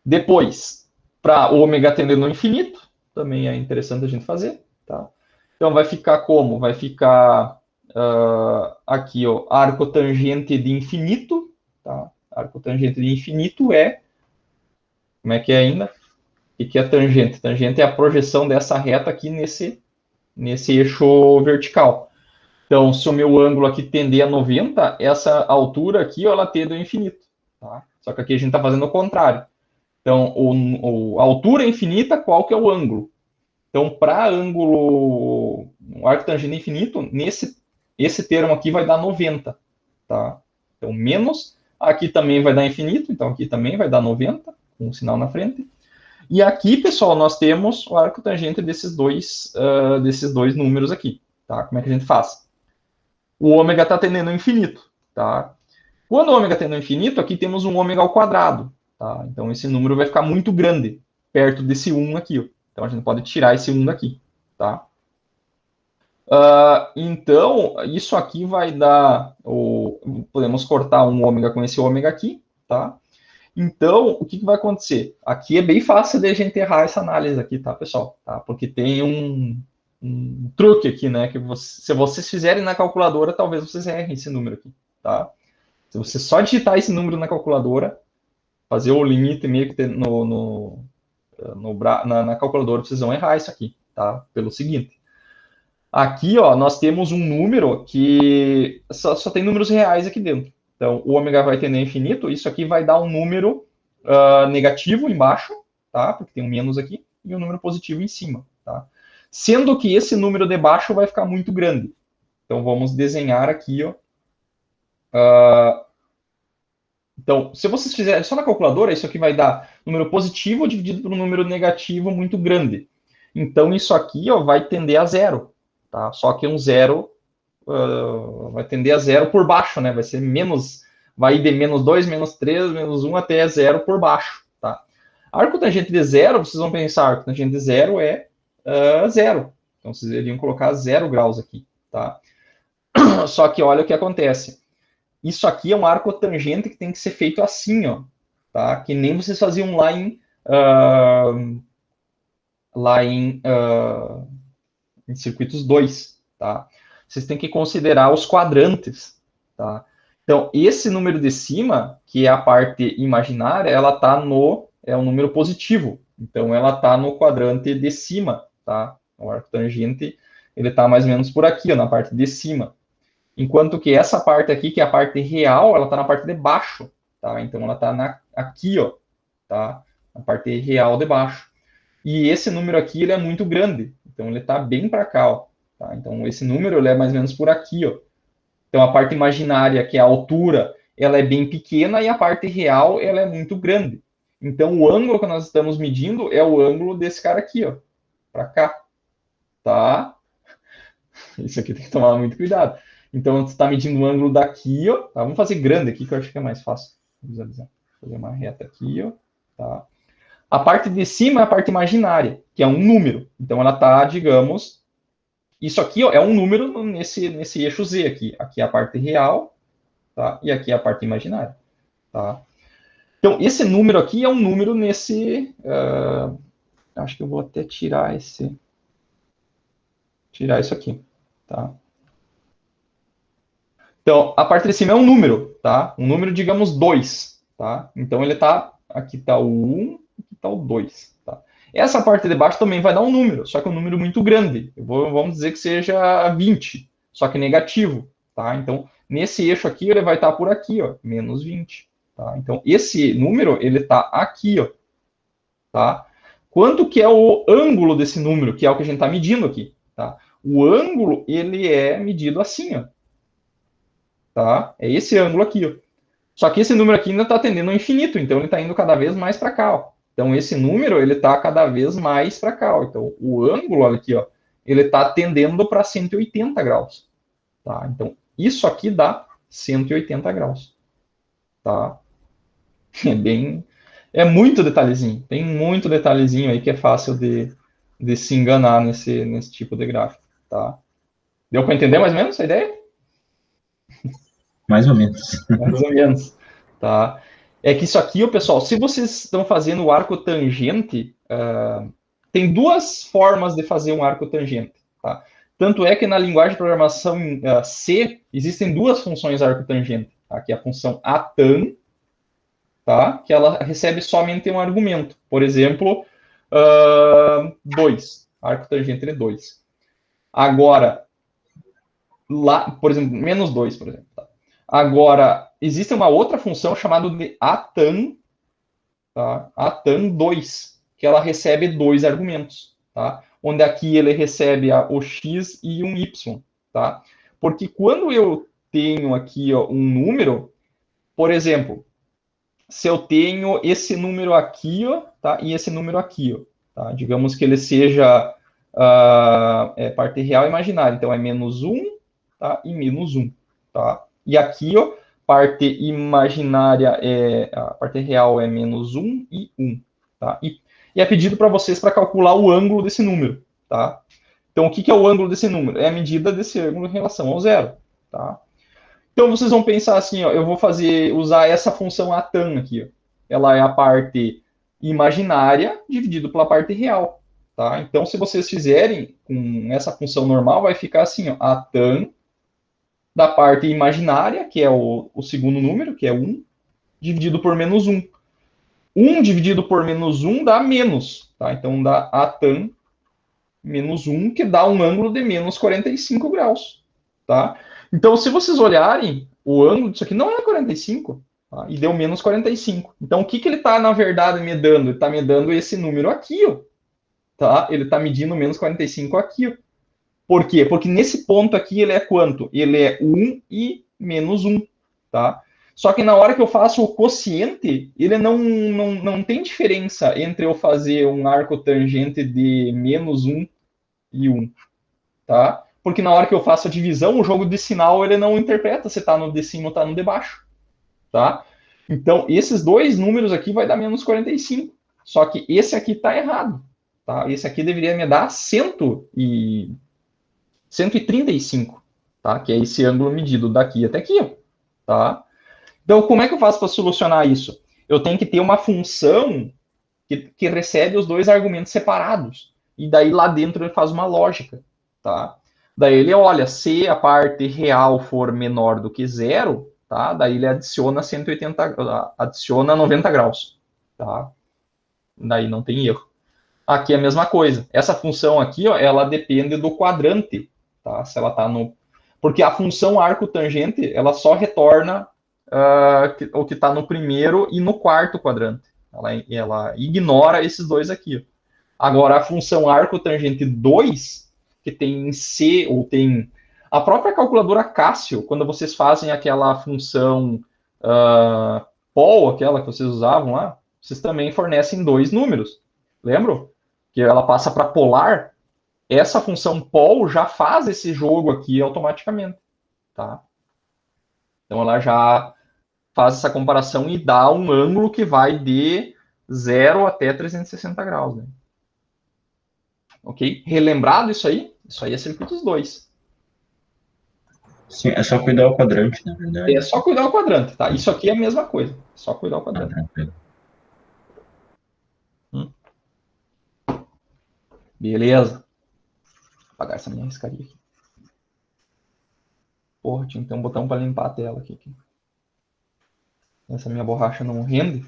Speaker 1: Depois, para o ômega tendendo ao infinito, também é interessante a gente fazer. Tá? Então, vai ficar como? Vai ficar aqui, ó, arco tangente de infinito. Tá? Arco tangente de infinito é... Como é que é ainda? O que é tangente? Tangente é a projeção dessa reta aqui nesse eixo vertical. Então, se o meu ângulo aqui tender a 90, essa altura aqui, ó, ela tende ao infinito. Tá? Só que aqui a gente está fazendo o contrário. Então, a altura é infinita, qual que é o ângulo? Então, para ângulo, um arco tangente infinito, esse termo aqui vai dar 90. Tá? Então, menos, aqui também vai dar infinito, então aqui também vai dar 90, com um sinal na frente. E aqui, pessoal, nós temos o arco tangente desses dois números aqui. Tá? Como é que a gente faz? O ômega está tendendo ao infinito. Tá? Quando o ômega tende ao infinito, aqui temos um ômega ao quadrado. Tá? Então, esse número vai ficar muito grande, perto desse 1 aqui. Ó. Então, a gente pode tirar esse 1 daqui. Tá? Então, isso aqui vai dar... podemos cortar um ômega com esse ômega aqui. Tá? Então, o que vai acontecer? Aqui é bem fácil de a gente errar essa análise aqui, tá, pessoal? Tá? Porque tem um truque aqui, né? Que se vocês fizerem na calculadora, talvez vocês errem esse número aqui, tá? Se você só digitar esse número na calculadora, fazer o limite meio que na calculadora, vocês vão errar isso aqui, tá? Pelo seguinte. Aqui, ó, nós temos um número que só tem números reais aqui dentro. Então, o ômega vai tender a infinito, isso aqui vai dar um número negativo embaixo, tá? Porque tem um menos aqui, e um número positivo em cima, tá? Sendo que esse número de baixo vai ficar muito grande. Então, vamos desenhar aqui, ó. Então, se vocês fizerem só na calculadora, isso aqui vai dar número positivo dividido por um número negativo muito grande. Então, isso aqui, ó, vai tender a zero, tá? Só que um zero vai tender a zero por baixo, né? Vai ser menos, vai ir de menos 2, menos 3, menos 1 até zero por baixo, tá? Arco tangente de zero, vocês vão pensar, arco tangente de zero é zero. Então, vocês iriam colocar 0 graus aqui, tá? Só que olha o que acontece. Isso aqui é um arco tangente que tem que ser feito assim, ó, tá? Que nem vocês faziam em circuitos 2, tá? Vocês têm que considerar os quadrantes, tá? Então, esse número de cima, que é a parte imaginária, ela tá é um número positivo. Então, ela tá no quadrante de cima, tá? O arco tangente, ele tá mais ou menos por aqui, ó, na parte de cima. Enquanto que essa parte aqui, que é a parte real, ela tá na parte de baixo, tá? Então, ela tá aqui, ó, tá? Na parte real de baixo. E esse número aqui, ele é muito grande. Então, ele está bem para cá, ó, tá? Então, esse número ele é mais ou menos por aqui, ó. Então, a parte imaginária, que é a altura, ela é bem pequena e a parte real, ela é muito grande. Então, o ângulo que nós estamos medindo é o ângulo desse cara aqui, ó, para cá, tá? Isso aqui tem que tomar muito cuidado. Então, você está medindo o ângulo daqui, ó, tá? Vamos fazer grande aqui, que eu acho que é mais fácil visualizar. Vou fazer uma reta aqui, ó, tá? A parte de cima é a parte imaginária, que é um número. Então, ela está, digamos, isso aqui ó, é um número nesse eixo Z aqui. Aqui é a parte real, tá? E aqui é a parte imaginária, tá? Então, esse número aqui é um número nesse... acho que eu vou até tirar isso aqui, tá? Então, a parte de cima é um número, tá? Um número, digamos, 2, tá? Então, ele tá... Aqui está o 1, aqui está o 2, tá? Essa parte de baixo também vai dar um número, só que é um número muito grande. Vamos dizer que seja 20, só que negativo, tá? Então, nesse eixo aqui, ele vai estar por aqui, ó, menos 20, tá? Então, esse número, ele está aqui, ó, tá? Quanto que é o ângulo desse número, que é o que a gente está medindo aqui, tá? O ângulo, ele é medido assim, ó, tá? É esse ângulo aqui, ó. Só que esse número aqui ainda está tendendo ao infinito, então ele está indo cada vez mais para cá, ó. Então, esse número, ele está cada vez mais para cá. Ó. Então, o ângulo, olha aqui, ó, ele está tendendo para 180 graus. Tá? Então, isso aqui dá 180 graus. Tá? É muito detalhezinho. Tem muito detalhezinho aí que é fácil de se enganar nesse tipo de gráfico. Tá? Deu para entender mais ou menos a ideia?
Speaker 3: Mais ou menos.
Speaker 1: Mais ou menos. Tá? É que isso aqui, pessoal, se vocês estão fazendo o arco tangente, tem duas formas de fazer um arco tangente. Tá? Tanto é que na linguagem de programação C, existem duas funções arco tangente. Tá? Que é a função atan, tá? Que ela recebe somente um argumento. Por exemplo, 2. Arco tangente de 2. Agora, lá, por exemplo, menos 2, por exemplo. Tá? Agora, existe uma outra função chamada de atan, tá? Atan 2, que ela recebe 2 argumentos, tá? Onde aqui ele recebe o x e um y, tá? Porque quando eu tenho aqui ó, um número, por exemplo, se eu tenho esse número aqui, ó, tá? E esse número aqui, ó, tá? Digamos que ele seja parte real e imaginária, então é menos 1, tá? E menos 1, tá? E aqui, ó, parte imaginária a parte real é menos 1 e 1, tá? E é pedido para vocês para calcular o ângulo desse número, tá? Então, o que é o ângulo desse número? É a medida desse ângulo em relação ao zero, tá? Então, vocês vão pensar assim, ó, eu vou usar essa função atan aqui, ó. Ela é a parte imaginária dividido pela parte real, tá? Então, se vocês fizerem com essa função normal, vai ficar assim, ó, atan da parte imaginária, que é o segundo número, que é 1, dividido por menos 1. 1 dividido por menos 1 dá menos, tá? Então, dá atan menos 1, que dá um ângulo de menos 45 graus, tá? Então, se vocês olharem, o ângulo disso aqui não é 45, tá? E deu menos 45. Então, o que ele está, na verdade, me dando? Ele está me dando esse número aqui, ó, tá? Ele está medindo menos 45 aqui, ó. Por quê? Porque nesse ponto aqui ele é quanto? Ele é 1 e menos 1, tá? Só que na hora que eu faço o quociente, ele não tem diferença entre eu fazer um arco tangente de menos 1 e 1, tá? porque na hora que eu faço a divisão, o jogo de sinal ele não interpreta se está no de cima ou está no de baixo, tá? Então, esses dois números aqui vai dar menos 45, só que esse aqui está errado, tá? Esse aqui deveria me dar 135, tá? Que é esse ângulo medido daqui até aqui, ó, tá? Então, como é que eu faço para solucionar isso? Eu tenho que ter uma função que recebe os dois argumentos separados. E daí lá dentro ele faz uma lógica, tá? Daí ele olha, se a parte real for menor do que zero, tá? Daí ele adiciona 180, adiciona 90 graus, tá? Daí não tem erro. Aqui é a mesma coisa. Essa função aqui, ó, ela depende do quadrante, tá? Se ela tá no... Porque a função arco-tangente, ela só retorna o que está no primeiro e no quarto quadrante. Ela ignora esses dois aqui. Agora, a função arco-tangente 2, que tem em C, ou tem... A própria calculadora Cássio, quando vocês fazem aquela função pol, aquela que vocês usavam lá, vocês também fornecem dois números. Lembram? Que ela passa para polar. Essa função pol já faz esse jogo aqui automaticamente. Tá? Então, ela já faz essa comparação e dá um ângulo que vai de 0 até 360 graus. Né? Ok? Relembrado isso aí? Isso aí é circuitos 2.
Speaker 3: Sim, é só cuidar o quadrante, na verdade.
Speaker 1: É só cuidar o quadrante, tá? Isso aqui é a mesma coisa. É só cuidar o quadrante.
Speaker 3: Tranquilo.
Speaker 1: Beleza. Vou apagar essa minha riscaria aqui. Porra, tinha que ter um botão para limpar a tela aqui. Essa minha borracha não rende.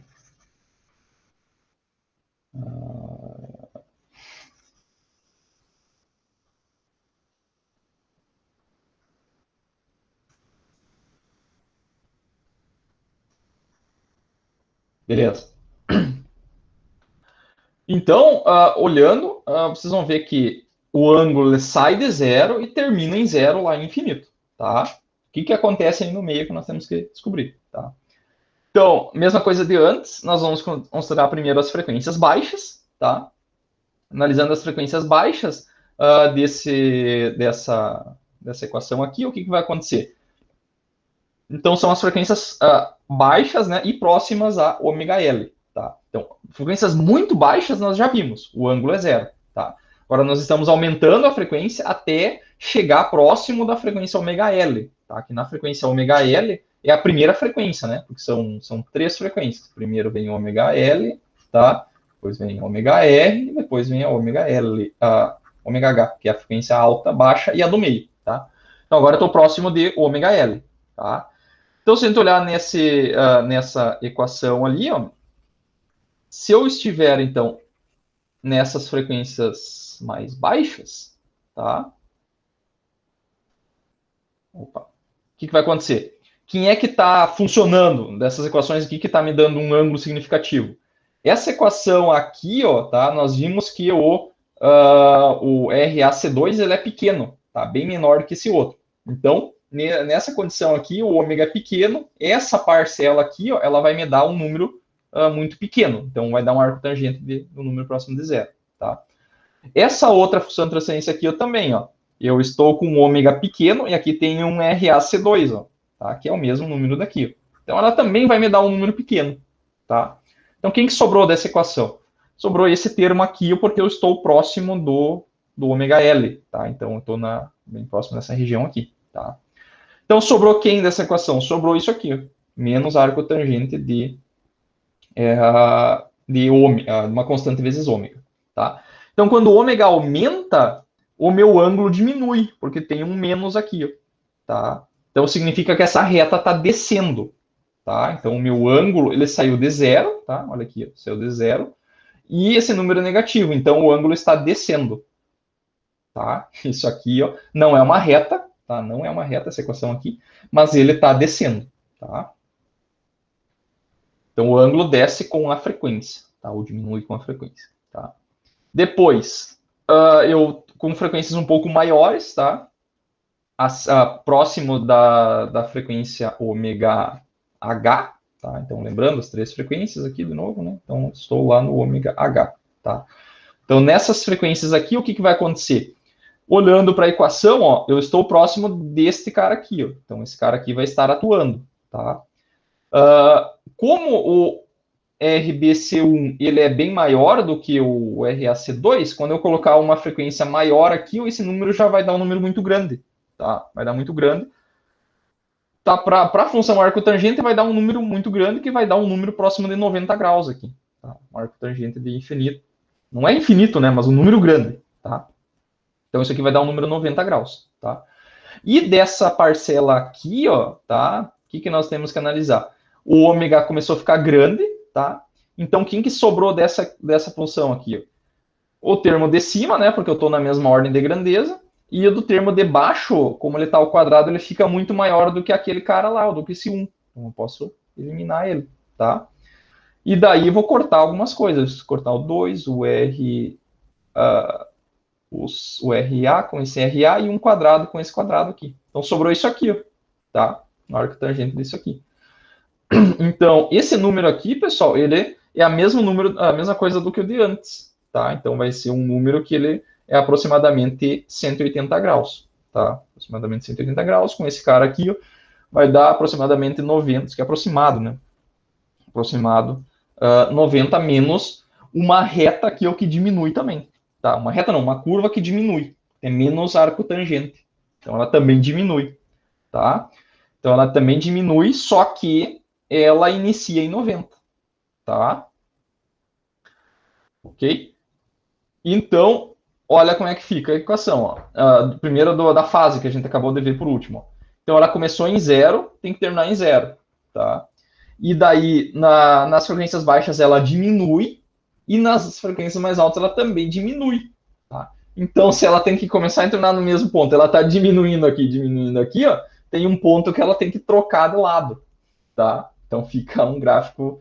Speaker 1: Beleza. Então, olhando, vocês vão ver que o ângulo sai de zero e termina em zero lá em infinito, tá? O que acontece aí no meio que nós temos que descobrir, tá? Então, mesma coisa de antes, nós vamos considerar primeiro as frequências baixas, tá? Analisando as frequências baixas dessa equação aqui, o que vai acontecer? Então, são as frequências baixas, né, e próximas a ômega-L, tá? Então, frequências muito baixas nós já vimos, o ângulo é zero, tá? Agora nós estamos aumentando a frequência até chegar próximo da frequência ômega-L, tá? Que na frequência ômega-L é a primeira frequência, né? Porque são três frequências. Primeiro vem ômega-L, tá? Depois vem ômega-R e depois vem a ômega-L, ômega-H, que é a frequência alta, baixa e a do meio, tá? Então agora eu estou próximo de ômega-L, tá? Então, se a gente olhar nessa equação ali, ó, se eu estiver, então, nessas frequências mais baixas, tá? Opa. O que vai acontecer? Quem é que está funcionando dessas equações aqui que está me dando um ângulo significativo? Essa equação aqui, ó, tá? Nós vimos que o RAC2 ele é pequeno, tá? Bem menor que esse outro. Então, nessa condição aqui, o ômega é pequeno, essa parcela aqui, ó, ela vai me dar um número muito pequeno. Então, vai dar um arco tangente do número próximo de zero, tá? Essa outra função de transferência aqui, eu também, ó. Eu estou com um ômega pequeno e aqui tem um RAC2, ó, tá? Que é o mesmo número daqui. Ó. Então, ela também vai me dar um número pequeno, tá? Então, quem que sobrou dessa equação? Sobrou esse termo aqui, porque eu estou próximo do ômega L, tá? Então, eu estou bem próximo dessa região aqui, tá? Então, sobrou quem dessa equação? Sobrou isso aqui, ó, menos arco tangente de uma constante vezes ômega, tá? Então, quando o ômega aumenta, o meu ângulo diminui, porque tem um menos aqui, ó, tá? Então, significa que essa reta está descendo, tá? Então, o meu ângulo, ele saiu de zero, tá? Olha aqui, ó, saiu de zero, e esse número é negativo, então o ângulo está descendo, tá? Isso aqui, ó, não é uma reta, tá? Não é uma reta essa equação aqui, mas ele está descendo, tá? Então, o ângulo desce com a frequência, tá? Ou diminui com a frequência, tá? Depois, eu com frequências um pouco maiores, tá? Próximo da frequência ômega H, tá? Então, lembrando as três frequências aqui de novo, né? Então, estou lá no ômega H, tá? Então, nessas frequências aqui, o que vai acontecer? Olhando para a equação, ó, eu estou próximo deste cara aqui. Ó. Então, esse cara aqui vai estar atuando. Tá? Como o RBC1 ele é bem maior do que o RAC2, quando eu colocar uma frequência maior aqui, esse número já vai dar um número muito grande. Tá? Vai dar muito grande. Tá, para a função arco-tangente vai dar um número muito grande, que vai dar um número próximo de 90 graus aqui. Tá? Um arco-tangente de infinito. Não é infinito, né? Mas um número grande. Tá? Então, isso aqui vai dar um número 90 graus. Tá? E dessa parcela aqui, ó, tá? O que nós temos que analisar? O ômega começou a ficar grande, tá? Então, quem que sobrou dessa função aqui? Ó? O termo de cima, né? Porque eu estou na mesma ordem de grandeza. E o do termo de baixo, como ele está ao quadrado, ele fica muito maior do que aquele cara lá, do que esse 1. Então, eu posso eliminar ele, tá? E daí eu vou cortar algumas coisas. Cortar o 2, o R... o RA com esse RA e um quadrado com esse quadrado aqui. Então, sobrou isso aqui, ó, tá? Na arco-tangente disso aqui. Então, esse número aqui, pessoal, ele é a mesma coisa do que o de antes, tá? Então, vai ser um número que ele é aproximadamente 180 graus, tá? Aproximadamente 180 graus. Com esse cara aqui, ó, vai dar aproximadamente 90, que é aproximado, né? Aproximado 90 menos uma reta aqui, ó, que diminui também, tá? Uma reta não, uma curva que diminui. É menos arco tangente. Então, ela também diminui, tá? Então, ela também diminui, só que ela inicia em 90, tá? Ok? Então, olha como é que fica a equação. Ó. Primeiro da fase, que a gente acabou de ver por último. Ó. Então, ela começou em 0, tem que terminar em 0. Tá? E daí, nas frequências baixas, ela diminui. E nas frequências mais altas, ela também diminui. Tá? Então, se ela tem que começar a terminar no mesmo ponto, ela está diminuindo aqui, ó, tem um ponto que ela tem que trocar de lado. Tá? Então, fica um gráfico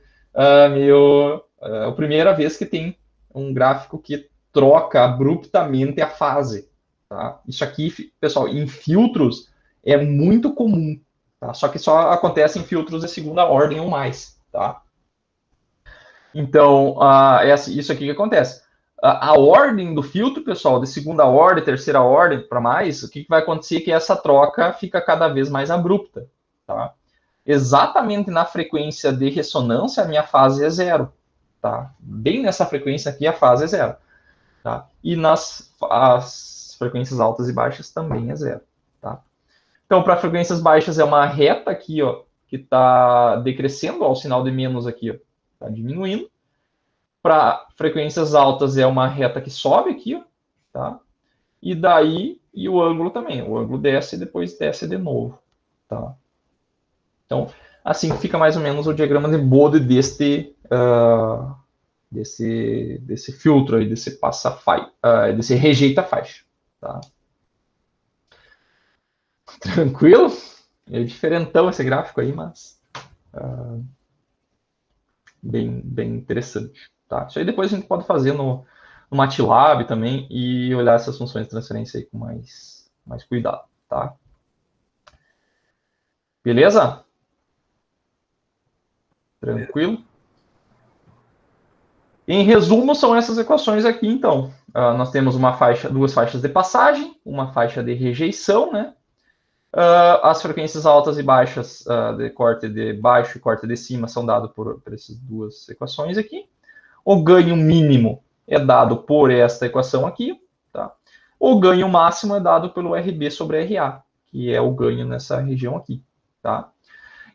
Speaker 1: meio... É a primeira vez que tem um gráfico que troca abruptamente a fase. Tá? Isso aqui, pessoal, em filtros é muito comum. Tá? Só que só acontece em filtros de segunda ordem ou mais. Tá? Então, isso aqui que acontece. A ordem do filtro, pessoal, de segunda ordem, terceira ordem para mais, o que vai acontecer é que essa troca fica cada vez mais abrupta. Tá? Exatamente na frequência de ressonância, a minha fase é 0. Tá? Bem nessa frequência aqui, a fase é 0. Tá? E as frequências altas e baixas também é 0. Tá? Então, para frequências baixas é uma reta aqui, ó, que está decrescendo, ó, o sinal de menos aqui está diminuindo. Para frequências altas é uma reta que sobe aqui, ó, tá? E daí, e o ângulo também. O ângulo desce e depois desce de novo. Tá? Então, assim fica mais ou menos o diagrama de Bode desse filtro aí, desse desse rejeita faixa. Tá? Tranquilo? É diferentão esse gráfico aí, mas bem interessante. Tá? Isso aí depois a gente pode fazer no MATLAB também e olhar essas funções de transferência aí com mais cuidado. Tá? Beleza? Tranquilo? Em resumo, são essas equações aqui, então. Nós temos duas faixas de passagem, uma faixa de rejeição, né? As frequências altas e baixas de corte de baixo e corte de cima são dados por essas duas equações aqui. O ganho mínimo é dado por esta equação aqui. Tá? O ganho máximo é dado pelo RB sobre RA, que é o ganho nessa região aqui. Tá?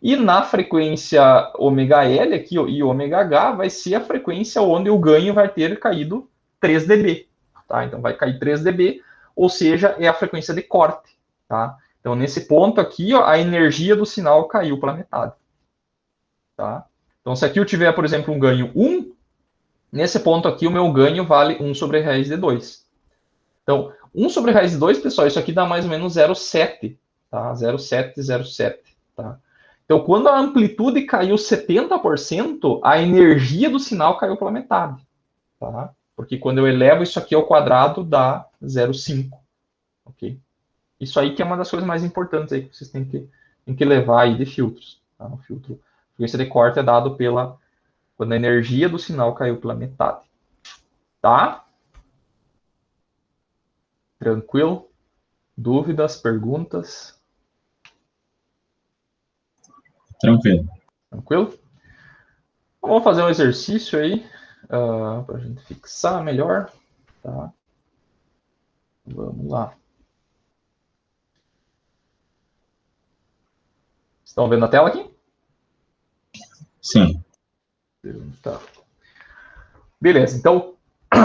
Speaker 1: E na frequência ômega-L aqui, ó, e ômega-H vai ser a frequência onde o ganho vai ter caído 3 dB. Tá? Então vai cair 3 dB, ou seja, é a frequência de corte. Tá? Então nesse ponto aqui, ó, a energia do sinal caiu pela metade. Tá? Então se aqui eu tiver, por exemplo, um ganho 1, nesse ponto aqui o meu ganho vale 1 sobre a raiz de 2. Então 1 sobre a raiz de 2, pessoal, isso aqui dá mais ou menos 0,7. Tá? 0,707. Tá? Então, quando a amplitude caiu 70%, a energia do sinal caiu pela metade. Tá? Porque quando eu elevo isso aqui ao quadrado, dá 0,5. Okay? Isso aí que é uma das coisas mais importantes aí que vocês têm que levar aí de filtros. Tá? O filtro, a frequência de corte é dado quando a energia do sinal caiu pela metade. Tá? Tranquilo? Dúvidas, perguntas?
Speaker 3: Tranquilo.
Speaker 1: Tranquilo? Vamos fazer um exercício aí, para a gente fixar melhor. Tá? Vamos lá. Estão vendo a tela aqui?
Speaker 3: Sim.
Speaker 1: Tá. Beleza, então,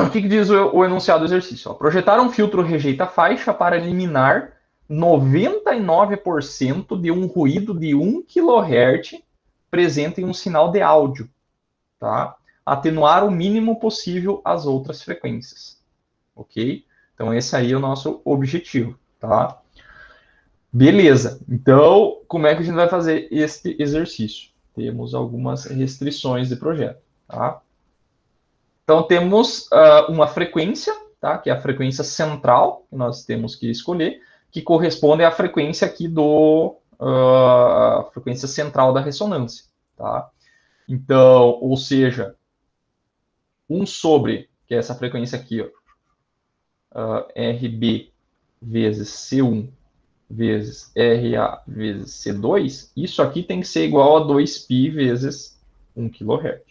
Speaker 1: o que diz o enunciado do exercício? Projetar um filtro rejeita faixa para eliminar 99% de um ruído de 1 kHz presente em um sinal de áudio. Tá? Atenuar o mínimo possível as outras frequências. Ok? Então, esse aí é o nosso objetivo. Tá? Beleza. Então, como é que a gente vai fazer este exercício? Temos algumas restrições de projeto. Tá? Então, temos uma frequência, tá? Que é a frequência central, que nós temos que escolher, que corresponde à frequência aqui frequência central da ressonância. Tá? Então, ou seja, 1 sobre, que é essa frequência aqui, ó, RB vezes C1 vezes RA vezes C2, isso aqui tem que ser igual a 2π vezes 1 kHz,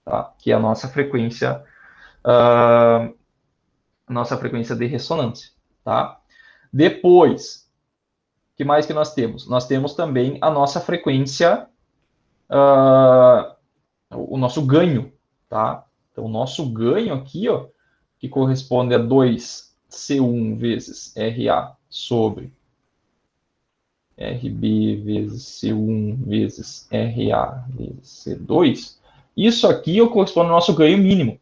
Speaker 1: tá? Que é a nossa frequência de ressonância, tá? Depois, o que mais que nós temos? Nós temos também a nossa frequência, o nosso ganho, tá? Então, o nosso ganho aqui, ó, que corresponde a 2C1 vezes RA sobre RB vezes C1 vezes RA vezes C2, isso aqui corresponde ao nosso ganho mínimo,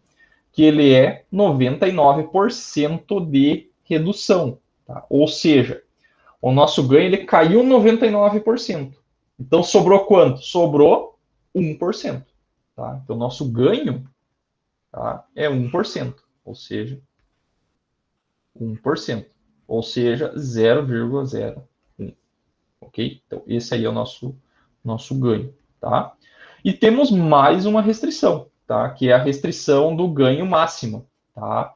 Speaker 1: que ele é 99% de redução. Tá? Ou seja, o nosso ganho ele caiu 99%. Então, sobrou quanto? Sobrou 1%. Tá? Então, nosso ganho, tá, é 1%. Ou seja, 1%. Ou seja, 0,01. Ok? Então, esse aí é o nosso ganho. Tá? E temos mais uma restrição, tá? Que é a restrição do ganho máximo. Tá?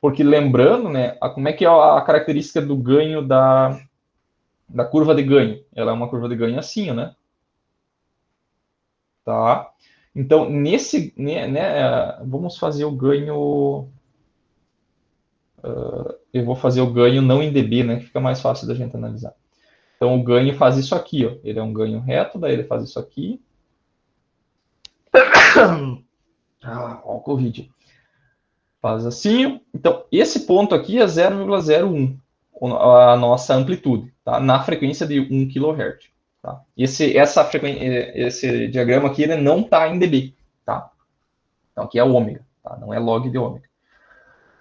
Speaker 1: Porque lembrando, né, como é que é a característica do ganho da curva de ganho? Ela é uma curva de ganho assim, né? Tá? Então, vamos fazer o ganho... eu vou fazer o ganho não em dB, né? Que fica mais fácil da gente analisar. Então, o ganho faz isso aqui, ó. Ele é um ganho reto, daí ele faz isso aqui. Ó, o Covid. Faz assim. Então, esse ponto aqui é 0,01, a nossa amplitude, tá? Na frequência de 1 kHz. Tá? Esse diagrama aqui ele não está em dB. Tá? Então, aqui é ômega, tá? Não é log de ômega.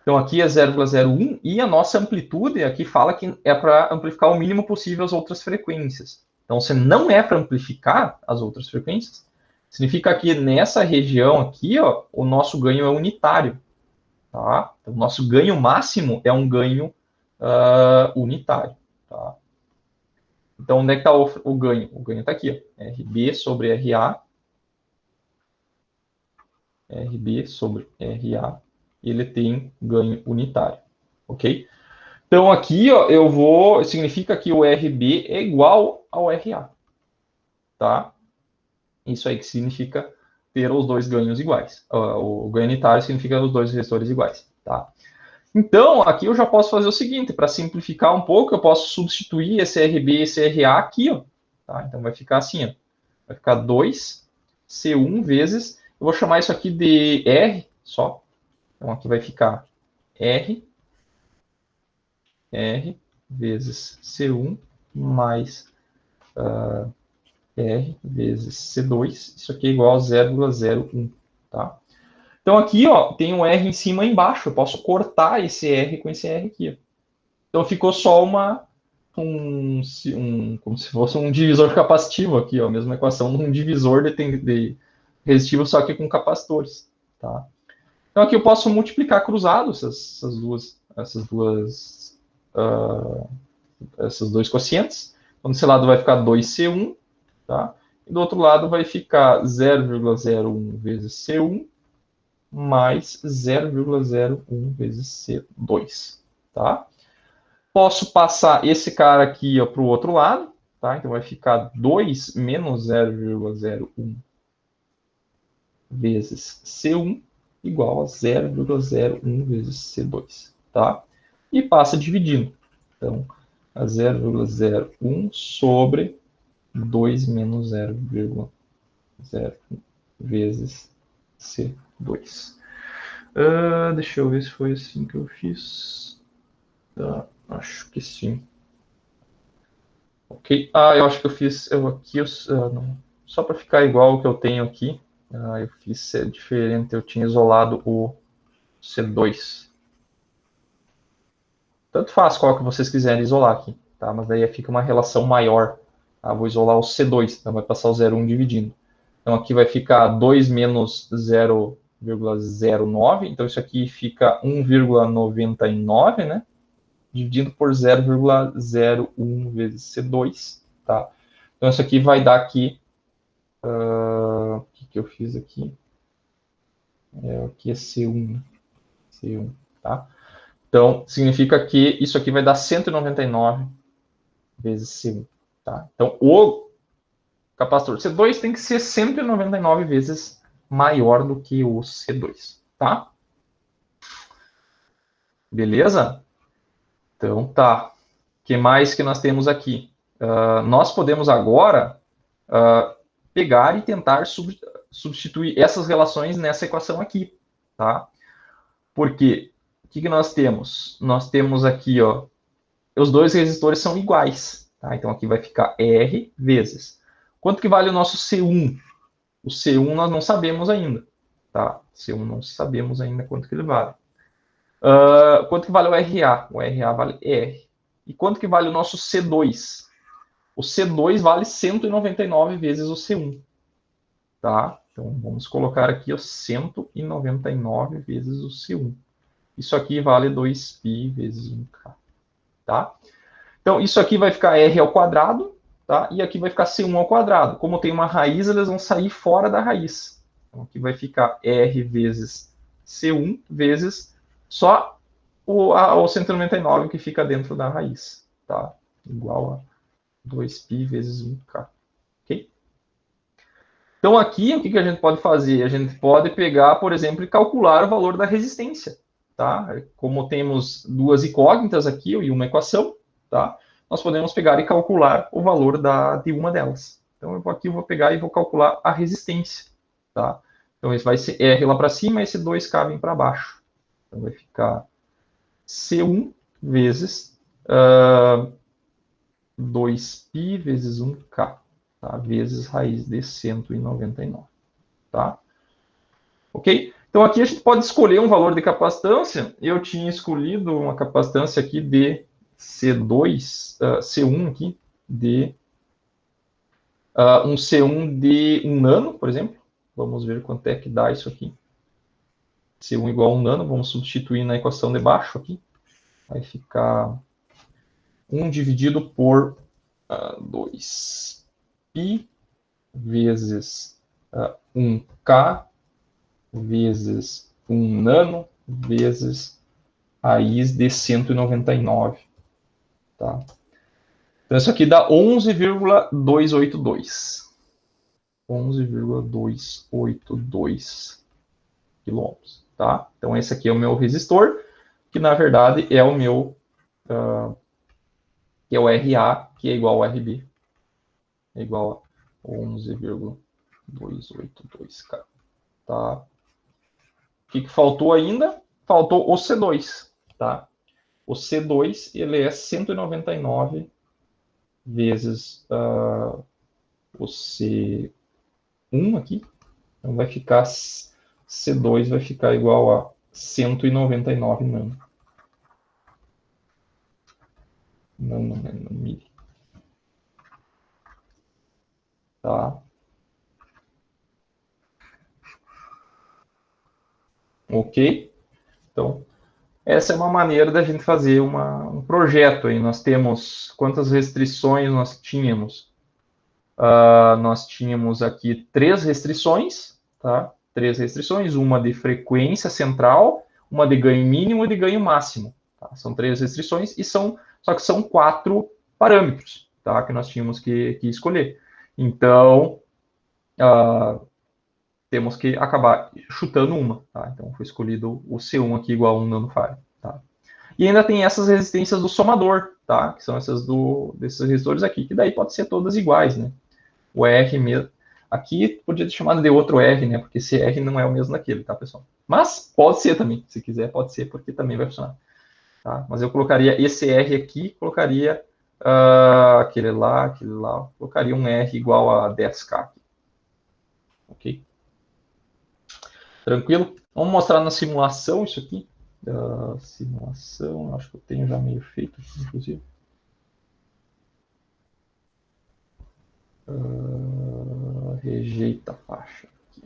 Speaker 1: Então, aqui é 0,01 e a nossa amplitude aqui fala que é para amplificar o mínimo possível as outras frequências. Então, se não é para amplificar as outras frequências, significa que nessa região aqui, ó, o nosso ganho é unitário. Tá? Então, o nosso ganho máximo é um ganho unitário. Tá? Então, onde é que está o ganho? O ganho está aqui, ó, RB sobre RA. RB sobre RA. Ele tem ganho unitário. Ok? Então, aqui, ó, significa que o RB é igual ao RA. Tá? Isso aí que significa ter os dois ganhos iguais. O ganho unitário significa os dois resistores iguais. Tá? Então, aqui eu já posso fazer o seguinte, para simplificar um pouco, eu posso substituir esse RB e esse RA aqui, ó. Tá? Então, vai ficar assim, ó. Vai ficar 2C1 vezes... Eu vou chamar isso aqui de R só. Então, aqui vai ficar R vezes C1 mais R vezes C2. Isso aqui é igual a 0,01. Tá? Então, aqui ó, tem um R em cima e embaixo. Eu posso cortar esse R com esse R aqui. Ó. Então, ficou só como se fosse um divisor capacitivo aqui. Ó, a mesma equação de um divisor de resistivo, só que com capacitores. Tá? Então, aqui eu posso multiplicar cruzado esses dois quocientes. Então, desse lado vai ficar 2C1, tá? E do outro lado vai ficar 0,01 vezes C1 mais 0,01 vezes C2, tá? Posso passar esse cara aqui para o outro lado, tá? Então vai ficar 2 menos 0,01 vezes C1 igual a 0,01 vezes C2, tá? E passa dividindo. Então, a 0,01 sobre 2 menos 0,01 vezes C2. Deixa eu ver se foi assim que eu fiz. Tá, acho que sim. Ok. Eu acho que eu fiz aqui, não, só para ficar igual o que eu tenho aqui, eu fiz diferente, eu tinha isolado o C2. Tanto faz qual que vocês quiserem isolar aqui, tá? Mas daí fica uma relação maior. Vou isolar o C2, então vai passar o 0,1 dividindo. Então aqui vai ficar 2 menos 0,09, então isso aqui fica 1,99, né? Dividido por 0,01 vezes C2, tá? Então isso aqui vai dar aqui, o que eu fiz aqui? Aqui é C1, tá? Então significa que isso aqui vai dar 199 vezes C1, tá? Então o capacitor C2 tem que ser 199 vezes maior do que o C2, tá? Beleza? Então tá. O que mais que nós temos aqui? Nós podemos agora pegar e tentar substituir essas relações nessa equação aqui, tá? Porque o que nós temos? Nós temos aqui, ó, os dois resistores são iguais, tá? Então aqui vai ficar R vezes. Quanto que vale o nosso C1? O C1 nós não sabemos ainda, tá? C1 não sabemos ainda quanto que ele vale. Quanto que vale o RA? O RA vale R. E quanto que vale o nosso C2? O C2 vale 199 vezes o C1, tá? Então, vamos colocar aqui os 199 vezes o C1. Isso aqui vale 2π vezes 1k, tá? Então, isso aqui vai ficar R ao quadrado, tá? E aqui vai ficar C1 ao quadrado. Como tem uma raiz, eles vão sair fora da raiz. Então, aqui vai ficar R vezes C1 vezes só o 199 que fica dentro da raiz, tá? Igual a 2π vezes 1k. Ok? Então, aqui, o que a gente pode fazer? A gente pode pegar, por exemplo, e calcular o valor da resistência, tá? Como temos duas incógnitas aqui e uma equação, tá? Nós podemos pegar e calcular o valor de uma delas. Então, aqui eu vou pegar e vou calcular a resistência, tá? Então, esse vai ser R lá para cima e esse 2K vem para baixo. Então, vai ficar C1 vezes 2π vezes 1K, tá? Vezes raiz de 199, tá? Ok? Então, aqui a gente pode escolher um valor de capacitância. Eu tinha escolhido uma capacitância aqui de C2, C1 aqui, de um C1 de 1 nano, por exemplo. Vamos ver quanto é que dá isso aqui. C1 igual a 1 nano, vamos substituir na equação de baixo aqui. Vai ficar 1 dividido por 2π vezes 1K vezes 1 nano vezes raiz de 199. Tá? Então, isso aqui dá 11,282. 11,282 quilômetros. Tá? Então, esse aqui é o meu resistor, que na verdade é o meu, que é o RA, que é igual ao RB. É igual a 11,282, cara. Tá? O que faltou ainda? Faltou o C2, tá? O C2, ele é 199 vezes o C1 aqui. Então, vai ficar, C2 vai ficar igual a 199 nano. Nanomili. Tá? Ok? Então, essa é uma maneira da gente fazer um projeto aí. Nós temos quantas restrições nós tínhamos? Nós tínhamos aqui 3 restrições, tá? 3 restrições, uma de frequência central, uma de ganho mínimo e de ganho máximo. Tá? São 3 restrições e são só que são 4 parâmetros, tá? Que nós tínhamos que escolher. Então, temos que acabar chutando uma, tá? Então, foi escolhido o C1 aqui igual a 1 nanofarads, tá? E ainda tem essas resistências do somador, tá? Que são essas desses resistores aqui, que daí pode ser todas iguais, né? O R mesmo. Aqui podia ter chamado de outro R, né? Porque esse R não é o mesmo daquele, tá, pessoal? Mas pode ser também, se quiser, pode ser, porque também vai funcionar. Tá? Mas eu colocaria esse R aqui, colocaria aquele lá, colocaria um R igual a 10K. Ok? Tranquilo? Vamos mostrar na simulação isso aqui. Simulação, acho que eu tenho já meio feito aqui, inclusive. Rejeita a faixa. Aqui.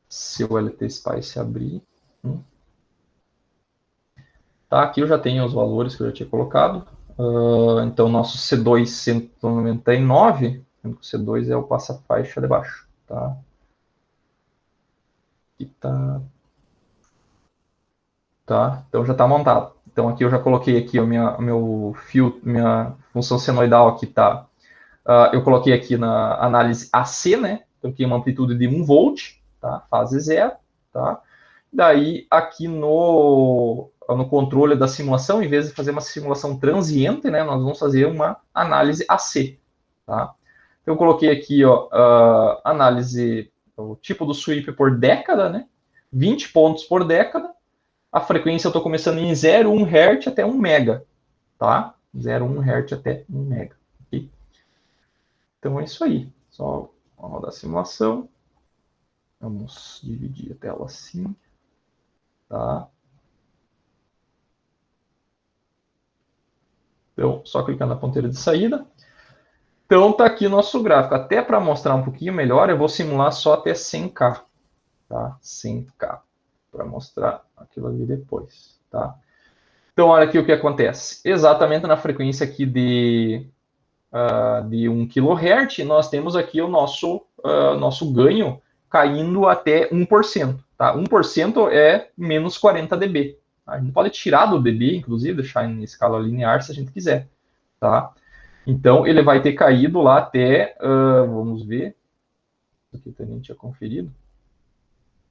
Speaker 1: Se o LT Spice abrir. Tá, aqui eu já tenho os valores que eu já tinha colocado. Então, nosso C2 199, sendo que o C2 é o passa-faixa de baixo. Tá? Aqui tá. Então já está montado. Então aqui eu já coloquei aqui minha função senoidal aqui tá. Eu coloquei aqui na análise AC, né? Então aqui uma amplitude de 1 volt, tá? Fase 0, tá? Daí aqui no controle da simulação, em vez de fazer uma simulação transiente, né? Nós vamos fazer uma análise AC, tá? Eu coloquei aqui, ó, análise, o tipo do sweep por década, né? 20 pontos por década. A frequência eu estou começando em 0,1 Hz até 1 mega, tá? 0,1 Hz até 1 mega. Okay? Então é isso aí. Só rodar a simulação. Vamos dividir a tela assim. Tá? Então, só clicar na ponteira de saída. Então tá aqui o nosso gráfico. Até para mostrar um pouquinho melhor, eu vou simular só até 100K. Tá? 100K. Para mostrar aquilo ali depois. Tá? Então, olha aqui o que acontece. Exatamente na frequência aqui de 1 kHz, nós temos aqui o nosso ganho caindo até 1%. Tá? 1% é menos 40 dB. A gente pode tirar do dB, inclusive, deixar em escala linear se a gente quiser. Tá? Então, ele vai ter caído lá até, vamos ver, aqui também tinha conferido.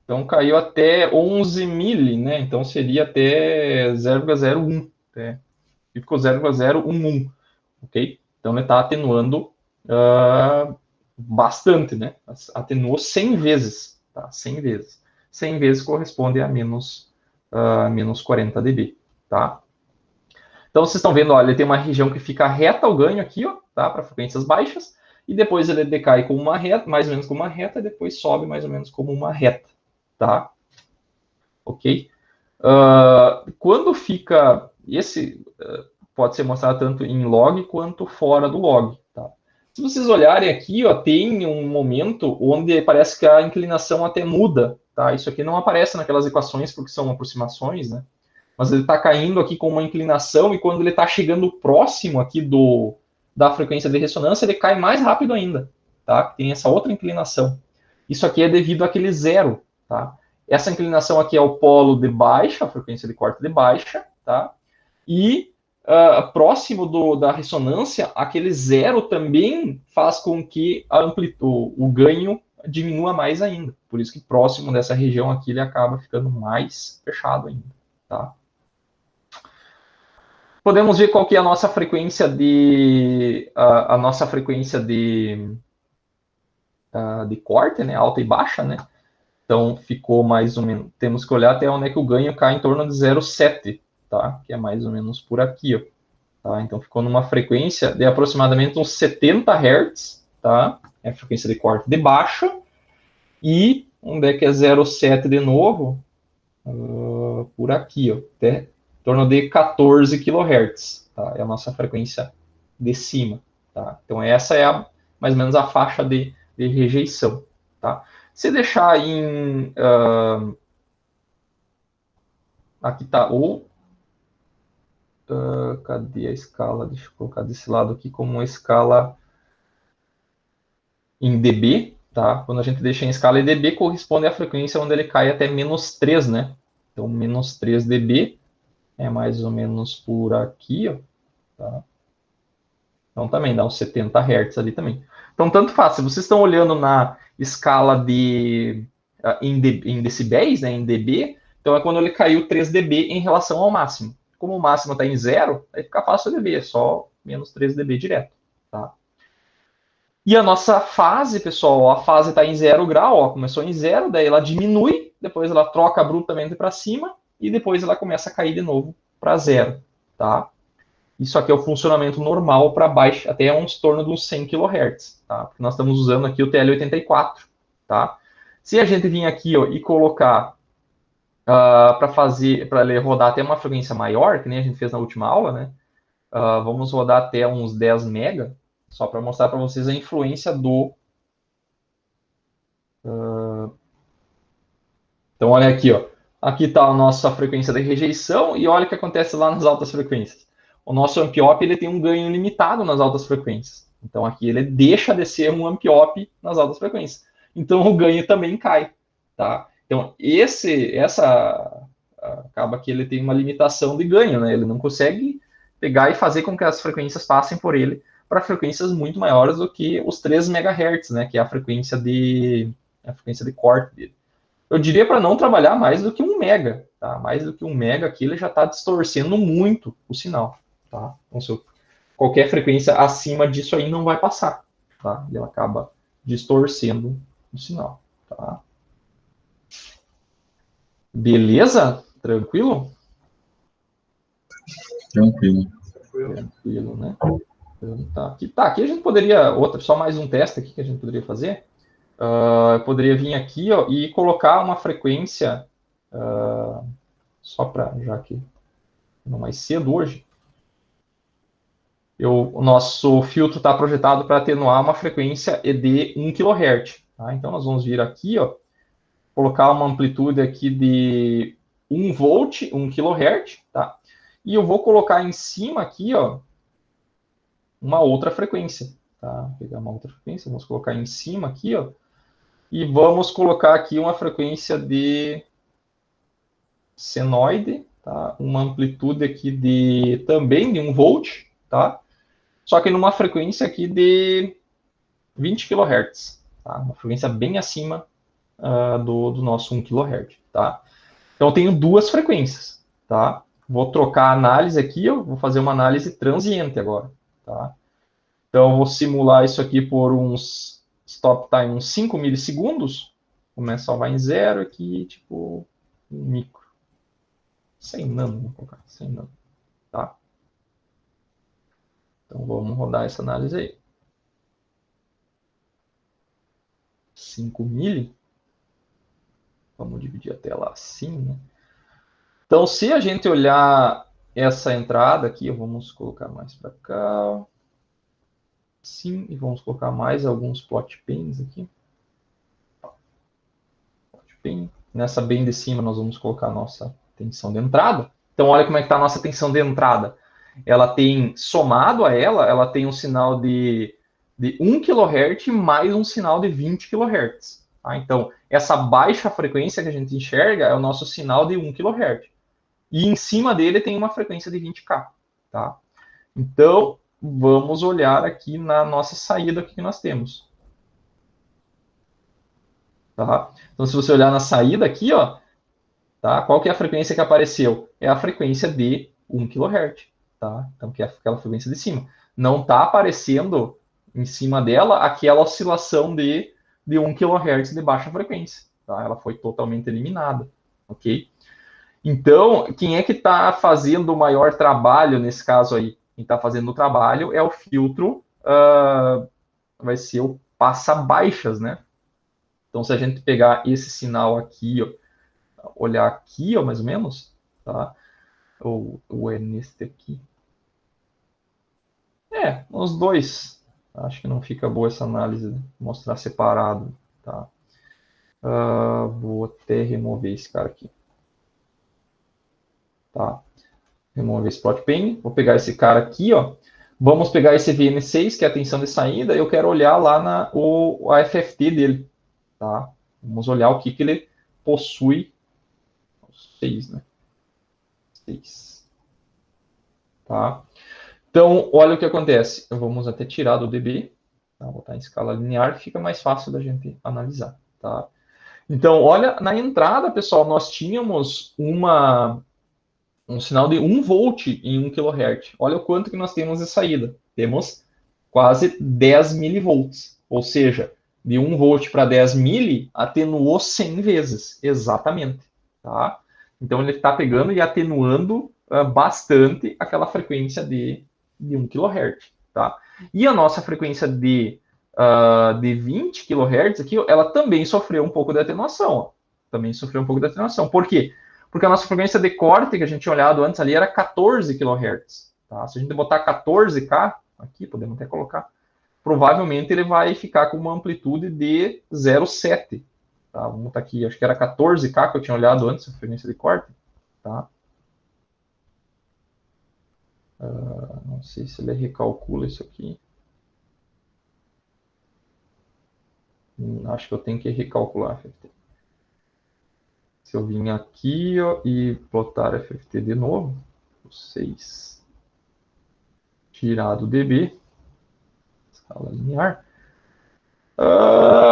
Speaker 1: Então, caiu até 11 mili, né? Então, seria até 0,01. Ficou 0,011, ok? Então, ele está atenuando bastante, né? Atenuou 100 vezes, tá? 100 vezes. 100 vezes corresponde a menos 40 dB, tá? Então, vocês estão vendo, olha, ele tem uma região que fica reta ao ganho aqui, ó, tá? Para frequências baixas, e depois ele decai como uma reta, mais ou menos como uma reta, e depois sobe mais ou menos como uma reta, tá? Ok? Quando fica pode ser mostrado tanto em log quanto fora do log. Tá? Se vocês olharem aqui, ó, tem um momento onde parece que a inclinação até muda. Tá? Isso aqui não aparece naquelas equações porque são aproximações, né? Mas ele está caindo aqui com uma inclinação e quando ele está chegando próximo aqui da frequência de ressonância, ele cai mais rápido ainda. Tá? Tem essa outra inclinação. Isso aqui é devido àquele zero. Tá? Essa inclinação aqui é o polo de baixa, a frequência de corte de baixa, tá? E próximo da ressonância, aquele zero também faz com que o ganho diminua mais ainda. Por isso que próximo dessa região aqui ele acaba ficando mais fechado ainda, tá? Podemos ver qual que é a nossa frequência de corte, né? Alta e baixa, né? Então, ficou mais ou menos... Temos que olhar até onde é que o ganho cai em torno de 0,7, tá? Que é mais ou menos por aqui, ó. Tá? Então, ficou numa frequência de aproximadamente uns 70 Hz, tá? É a frequência de corte de baixa. E onde é que é 0,7 de novo? Por aqui, ó. Até em torno de 14 kHz, tá? É a nossa frequência de cima, tá? Então, essa é mais ou menos a faixa de rejeição, tá? Se deixar em... aqui tá cadê a escala? Deixa eu colocar desse lado aqui como uma escala em dB, tá? Quando a gente deixa em escala dB, corresponde à frequência onde ele cai até -3, né? Então, -3 dB é mais ou menos por aqui, ó, tá? Então, também dá uns 70 Hz ali também. Então, tanto faz. Se vocês estão olhando na escala em decibéis, né, em dB, então é quando ele caiu 3 dB em relação ao máximo. Como o máximo está em 0, aí fica fácil o dB, é só -3 dB direto, tá? E a nossa fase, pessoal, a fase está em 0 grau, ó, começou em 0, daí ela diminui, depois ela troca abruptamente para cima, e depois ela começa a cair de novo para 0, tá? Isso aqui é o funcionamento normal para baixo, até uns torno de uns 100 kHz, tá? Porque nós estamos usando aqui o TL84, tá? Se a gente vir aqui, ó, e colocar para ele rodar até uma frequência maior, que nem a gente fez na última aula, né? Vamos rodar até uns 10 mega, só para mostrar para vocês a influência do... Então, olha aqui, ó. Aqui está a nossa frequência de rejeição e olha o que acontece lá nas altas frequências. O nosso amp-op ele tem um ganho limitado nas altas frequências. Então, aqui ele deixa de ser um amp-op nas altas frequências. Então, o ganho também cai, tá? Então, acaba que ele tem uma limitação de ganho, né? Ele não consegue pegar e fazer com que as frequências passem por ele para frequências muito maiores do que os 3 MHz, né? Que é a frequência de corte dele. Eu diria para não trabalhar mais do que 1 mega, tá? Mais do que 1 mega aqui ele já está distorcendo muito o sinal, tá? Então, qualquer frequência acima disso aí não vai passar, tá? E ela acaba distorcendo o sinal, tá? Beleza? Tranquilo?
Speaker 3: Tranquilo.
Speaker 1: Tranquilo, né? Então, aqui a gente poderia, só mais um teste aqui que a gente poderia fazer. Eu poderia vir aqui, ó, e colocar uma frequência, só para, já que não mais cedo hoje, o nosso filtro está projetado para atenuar uma frequência de 1 kHz. Tá? Então, nós vamos vir aqui, ó, colocar uma amplitude aqui de 1 volt, 1 kHz, tá? E eu vou colocar em cima aqui, ó, uma outra frequência, tá? Vou pegar uma outra frequência, vamos colocar em cima aqui, ó, e vamos colocar aqui uma frequência de senoide, tá? Uma amplitude aqui também de 1 volt, tá? Só que numa frequência aqui de 20 kHz, tá? Uma frequência bem acima do nosso 1 kHz, tá? Então eu tenho duas frequências, tá? Vou trocar a análise aqui, eu vou fazer uma análise transiente agora, tá? Então eu vou simular isso aqui por uns stop time, uns 5 milissegundos. Começa a salvar em 0 aqui, tipo, um micro. 100 nano, vou colocar 100 nano, tá? Então vamos rodar essa análise aí. 5 mili. Vamos dividir a tela assim, né? Então, se a gente olhar essa entrada aqui, vamos colocar mais para cá. Sim, e vamos colocar mais alguns plot pins aqui. Plot pin. Nessa bem de cima, nós vamos colocar a nossa tensão de entrada. Então, olha como é que está a nossa tensão de entrada. Ela tem, somado a ela tem um sinal de 1 kHz mais um sinal de 20 kHz. Tá? Então, essa baixa frequência que a gente enxerga é o nosso sinal de 1 kHz. E em cima dele tem uma frequência de 20K. Tá? Então, vamos olhar aqui na nossa saída que nós temos. Tá? Então, se você olhar na saída aqui, ó, tá? Qual que é a frequência que apareceu? É a frequência de 1 kHz. Tá? Então, que é aquela frequência de cima. Não está aparecendo em cima dela aquela oscilação de 1 kHz de baixa frequência. Tá? Ela foi totalmente eliminada. Ok? Então, quem é que está fazendo o maior trabalho nesse caso aí? Quem está fazendo o trabalho é o filtro, vai ser o passa-baixas, né? Então, se a gente pegar esse sinal aqui, ó, olhar aqui, ó, mais ou menos, tá? Ou é neste aqui? Os dois. Acho que não fica boa essa análise, né? Mostrar separado, tá? Vou até remover esse cara aqui. Tá? Remover esse plot pane. Vou pegar esse cara aqui, ó. Vamos pegar esse VN6, que é a tensão de saída, e eu quero olhar lá a FFT dele, tá? Vamos olhar o que ele possui. 6, né? 6. Tá? Então, olha o que acontece. Vamos até tirar do DB, tá? Botar em escala linear, fica mais fácil da gente analisar, tá? Então, olha, na entrada, pessoal, nós tínhamos um sinal de 1 volt em 1 kHz. Olha o quanto que nós temos de saída. Temos quase 10 milivolts. Ou seja, de 1 volt para 10 mili, atenuou 100 vezes. Exatamente. Tá? Então, ele está pegando e atenuando bastante aquela frequência de 1 kHz. Tá? E a nossa frequência de 20 kHz aqui, ela também sofreu um pouco de atenuação. Ó. Também sofreu um pouco de atenuação. Por quê? Porque a nossa frequência de corte, que a gente tinha olhado antes ali, era 14 kHz. Tá? Se a gente botar 14K, aqui podemos até colocar, provavelmente ele vai ficar com uma amplitude de 0,7. Tá? Vamos botar aqui, acho que era 14K que eu tinha olhado antes, a frequência de corte. Tá? Não sei se ele recalcula isso aqui. Acho que eu tenho que recalcular a FFT. Se eu vim aqui ó, e plotar a FFT de novo, 6 tirar do dB, escala linear,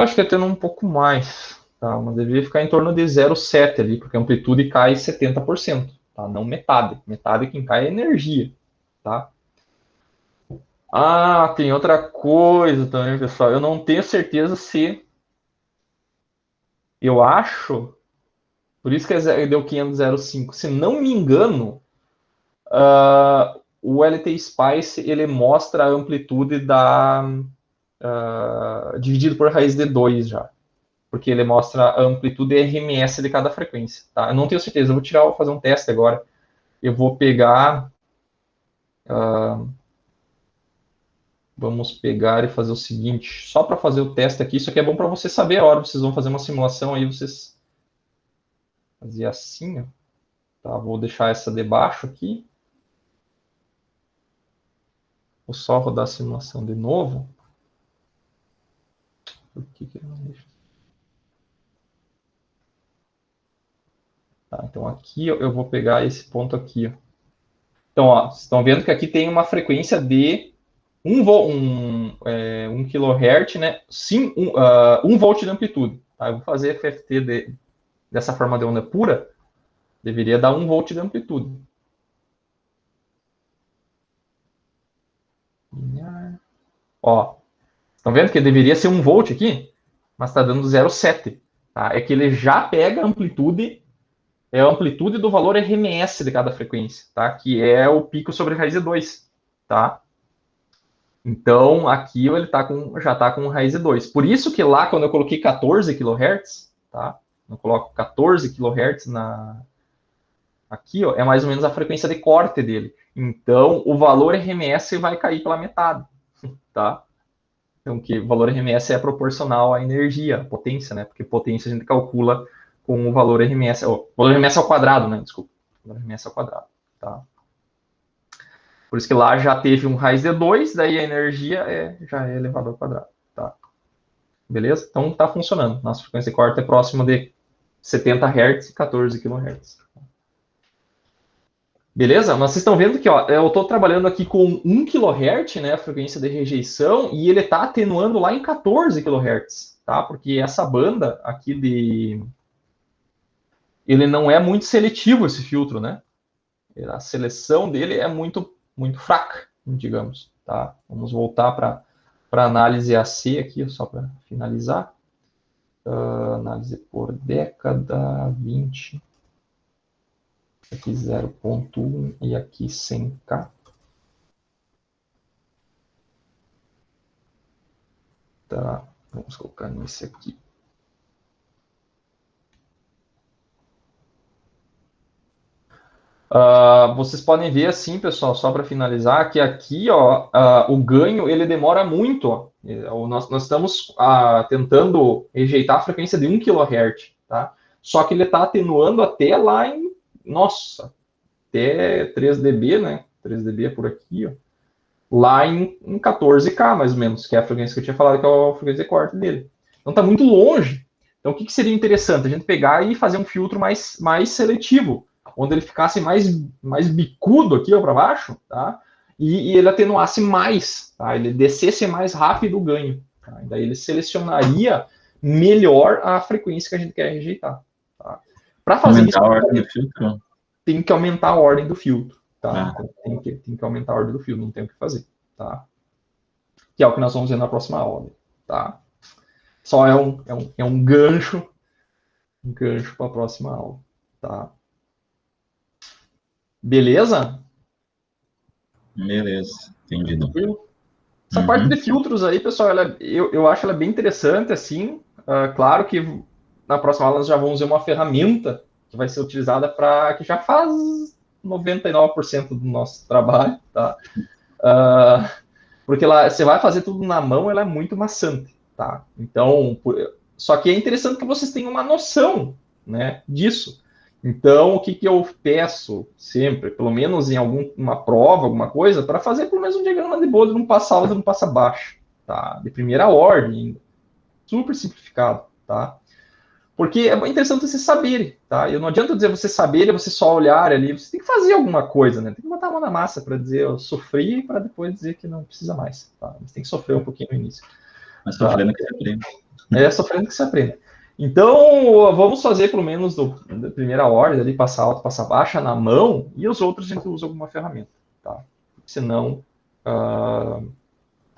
Speaker 1: acho que até um pouco mais, tá? Mas deveria ficar em torno de 0,7 ali, porque a amplitude cai 70%, tá? Não metade. Metade quem cai é energia, tá? Ah, tem outra coisa também, pessoal. Eu não tenho certeza se... Eu acho... Por isso que deu 500,05. Se não me engano, o LT Spice ele mostra a amplitude dividido por raiz de 2 já. Porque ele mostra a amplitude RMS de cada frequência. Tá? Eu não tenho certeza. Eu vou fazer um teste agora. Eu vou pegar... vamos pegar e fazer o seguinte. Só para fazer o teste aqui. Isso aqui é bom para você saber a hora. Vocês vão fazer uma simulação aí. Vocês... fazer assim, ó. Tá, vou deixar essa debaixo aqui. Vou só rodar a simulação de novo. Por que ele não deixa? Tá, então aqui eu vou pegar esse ponto aqui. Ó. Então, ó, vocês estão vendo que aqui tem uma frequência de 1 kHz, né? Sim, 1 volt de amplitude. Tá? Eu vou fazer FFT dessa forma de onda pura. Deveria dar 1 volt de amplitude. Ó, estão vendo que deveria ser 1 volt aqui? Mas está dando 0,7. Tá? É que ele já pega a amplitude do valor RMS de cada frequência, tá? Que é o pico sobre raiz de 2, tá? Então, aqui ele já está com raiz de 2. Por isso que lá, quando eu coloquei 14 kHz, tá? Eu coloco 14 kHz aqui, ó, é mais ou menos a frequência de corte dele. Então, o valor RMS vai cair pela metade, tá? Então, que o valor RMS é proporcional à energia, à potência, né? Porque potência a gente calcula com o valor RMS. O valor RMS ao quadrado, né? Desculpa. O valor RMS ao quadrado, tá? Por isso que lá já teve um raiz de 2, daí a energia já é elevado ao quadrado, tá? Beleza? Então, tá funcionando. Nossa frequência de corte é próxima de 70 Hz e 14 kHz. Beleza? Mas vocês estão vendo que ó, eu estou trabalhando aqui com 1 kHz, né, a frequência de rejeição, e ele está atenuando lá em 14 kHz, tá? Porque essa banda aqui ele não é muito seletivo, esse filtro, né? A seleção dele é muito, muito fraca, digamos, tá? Vamos voltar para a análise AC aqui, só para finalizar. Análise por década, 20... aqui 0,1 e aqui 100K. Tá, vamos colocar nesse aqui. Vocês podem ver assim, pessoal, só para finalizar, que aqui ó, o ganho ele demora muito. Ó. Nós estamos tentando rejeitar a frequência de 1 kHz, tá? Só que ele está atenuando até lá nossa, até 3 dB, né? 3 dB por aqui, ó. lá em 14K, mais ou menos, que é a frequência que eu tinha falado, que é a frequência de corte dele. Então está muito longe. Então o que seria interessante? A gente pegar e fazer um filtro mais seletivo, onde ele ficasse mais bicudo aqui para baixo, tá? E ele atenuasse mais, tá? Ele descesse mais rápido o ganho. Tá? Daí ele selecionaria melhor a frequência que a gente quer rejeitar. Tá? Para fazer
Speaker 3: Aumentar
Speaker 1: isso,
Speaker 3: a ordem do filtro.
Speaker 1: tem que aumentar a ordem do filtro. Tá?
Speaker 3: Ah.
Speaker 1: Então, tem que aumentar a ordem do filtro, não tem o que fazer. Tá? Que é o que nós vamos ver na próxima aula. Tá? Só é um gancho para a próxima aula. Tá? Beleza?
Speaker 3: Beleza, entendido.
Speaker 1: Tranquilo? Essa parte de filtros aí, pessoal, eu acho ela bem interessante, assim. Claro que na próxima aula nós já vamos ver uma ferramenta que vai ser utilizada para que já faz 99% do nosso trabalho, tá? Porque você vai fazer tudo na mão, ela é muito maçante, tá? Então, só que é interessante que vocês tenham uma noção, né, disso. Então, o que eu peço sempre, pelo menos em alguma prova, alguma coisa, para fazer pelo menos um diagrama de Bode, não passa alto, não passa baixo, tá? De primeira ordem, super simplificado, tá? Porque é interessante vocês saberem, tá? E não adianta dizer você saber e você só olhar ali, você tem que fazer alguma coisa, né? Tem que botar a mão na massa para dizer eu sofri, para depois dizer que não precisa mais, tá? Você tem que sofrer um pouquinho no início.
Speaker 3: Mas sofrendo que você aprende.
Speaker 1: É sofrendo que você aprende. Então, vamos fazer pelo menos da primeira ordem, ali, passar alto, passar baixa na mão, e os outros a gente usa alguma ferramenta, tá? Senão,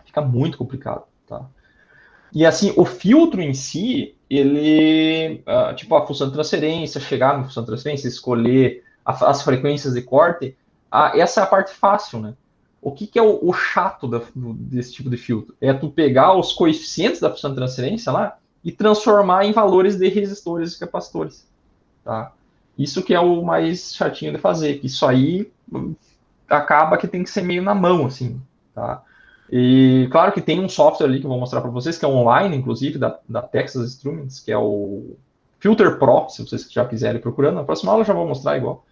Speaker 1: fica muito complicado, tá? E assim, o filtro em si, ele, tipo a função de transferência, chegar na função de transferência, escolher as frequências de corte, essa é a parte fácil, né? O que é o chato desse tipo de filtro? É tu pegar os coeficientes da função de transferência lá e transformar em valores de resistores e capacitores, tá? Isso que é o mais chatinho de fazer, que isso aí acaba que tem que ser meio na mão, assim, tá? E claro que tem um software ali que eu vou mostrar para vocês, que é online, inclusive, da Texas Instruments, que é o Filter Pro, se vocês já quiserem procurando. Na próxima aula eu já vou mostrar igual.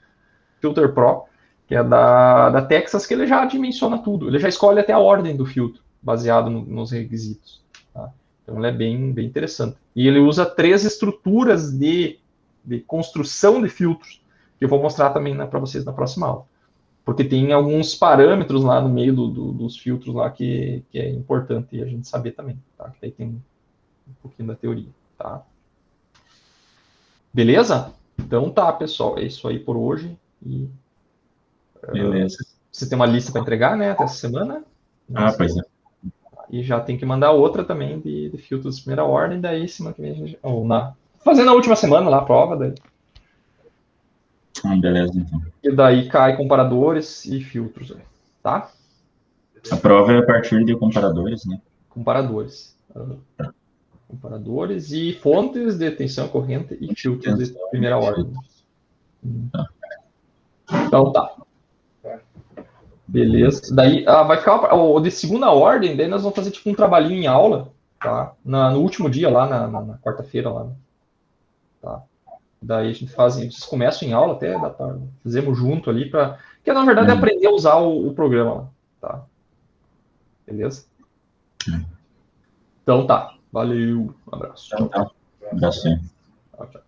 Speaker 1: Filter Pro, que é da Texas, que ele já dimensiona tudo. Ele já escolhe até a ordem do filtro, baseado nos requisitos. Tá? Então ele é bem interessante. E ele usa 3 estruturas de construção de filtros, que eu vou mostrar também para vocês na próxima aula. Porque tem alguns parâmetros lá no meio dos filtros lá que é importante a gente saber também, tá? Que aí tem um pouquinho da teoria, tá? Beleza? Então tá, pessoal, é isso aí por hoje. E,
Speaker 3: beleza.
Speaker 1: você tem uma lista para entregar, né, até essa semana.
Speaker 3: Pois é.
Speaker 1: E já tem que mandar outra também de filtros de primeira ordem, daí semana que vem a gente... fazendo a última semana lá a prova, daí.
Speaker 3: Beleza, então.
Speaker 1: E daí cai comparadores e filtros, tá?
Speaker 3: A prova é a partir de comparadores, né?
Speaker 1: Comparadores. Comparadores e fontes de tensão corrente e filtros de primeira ordem. Então tá. Beleza. Daí vai ficar o de segunda ordem, daí nós vamos fazer tipo um trabalhinho em aula, tá? No último dia lá, na quarta-feira lá. Tá? Daí a gente faz, vocês começam em aula até da tarde, fazemos junto ali para, que na verdade é aprender a usar o programa lá, tá? Beleza? Então tá. Valeu. Um abraço.
Speaker 3: Tchau. Abraço.
Speaker 1: Tchau, tchau.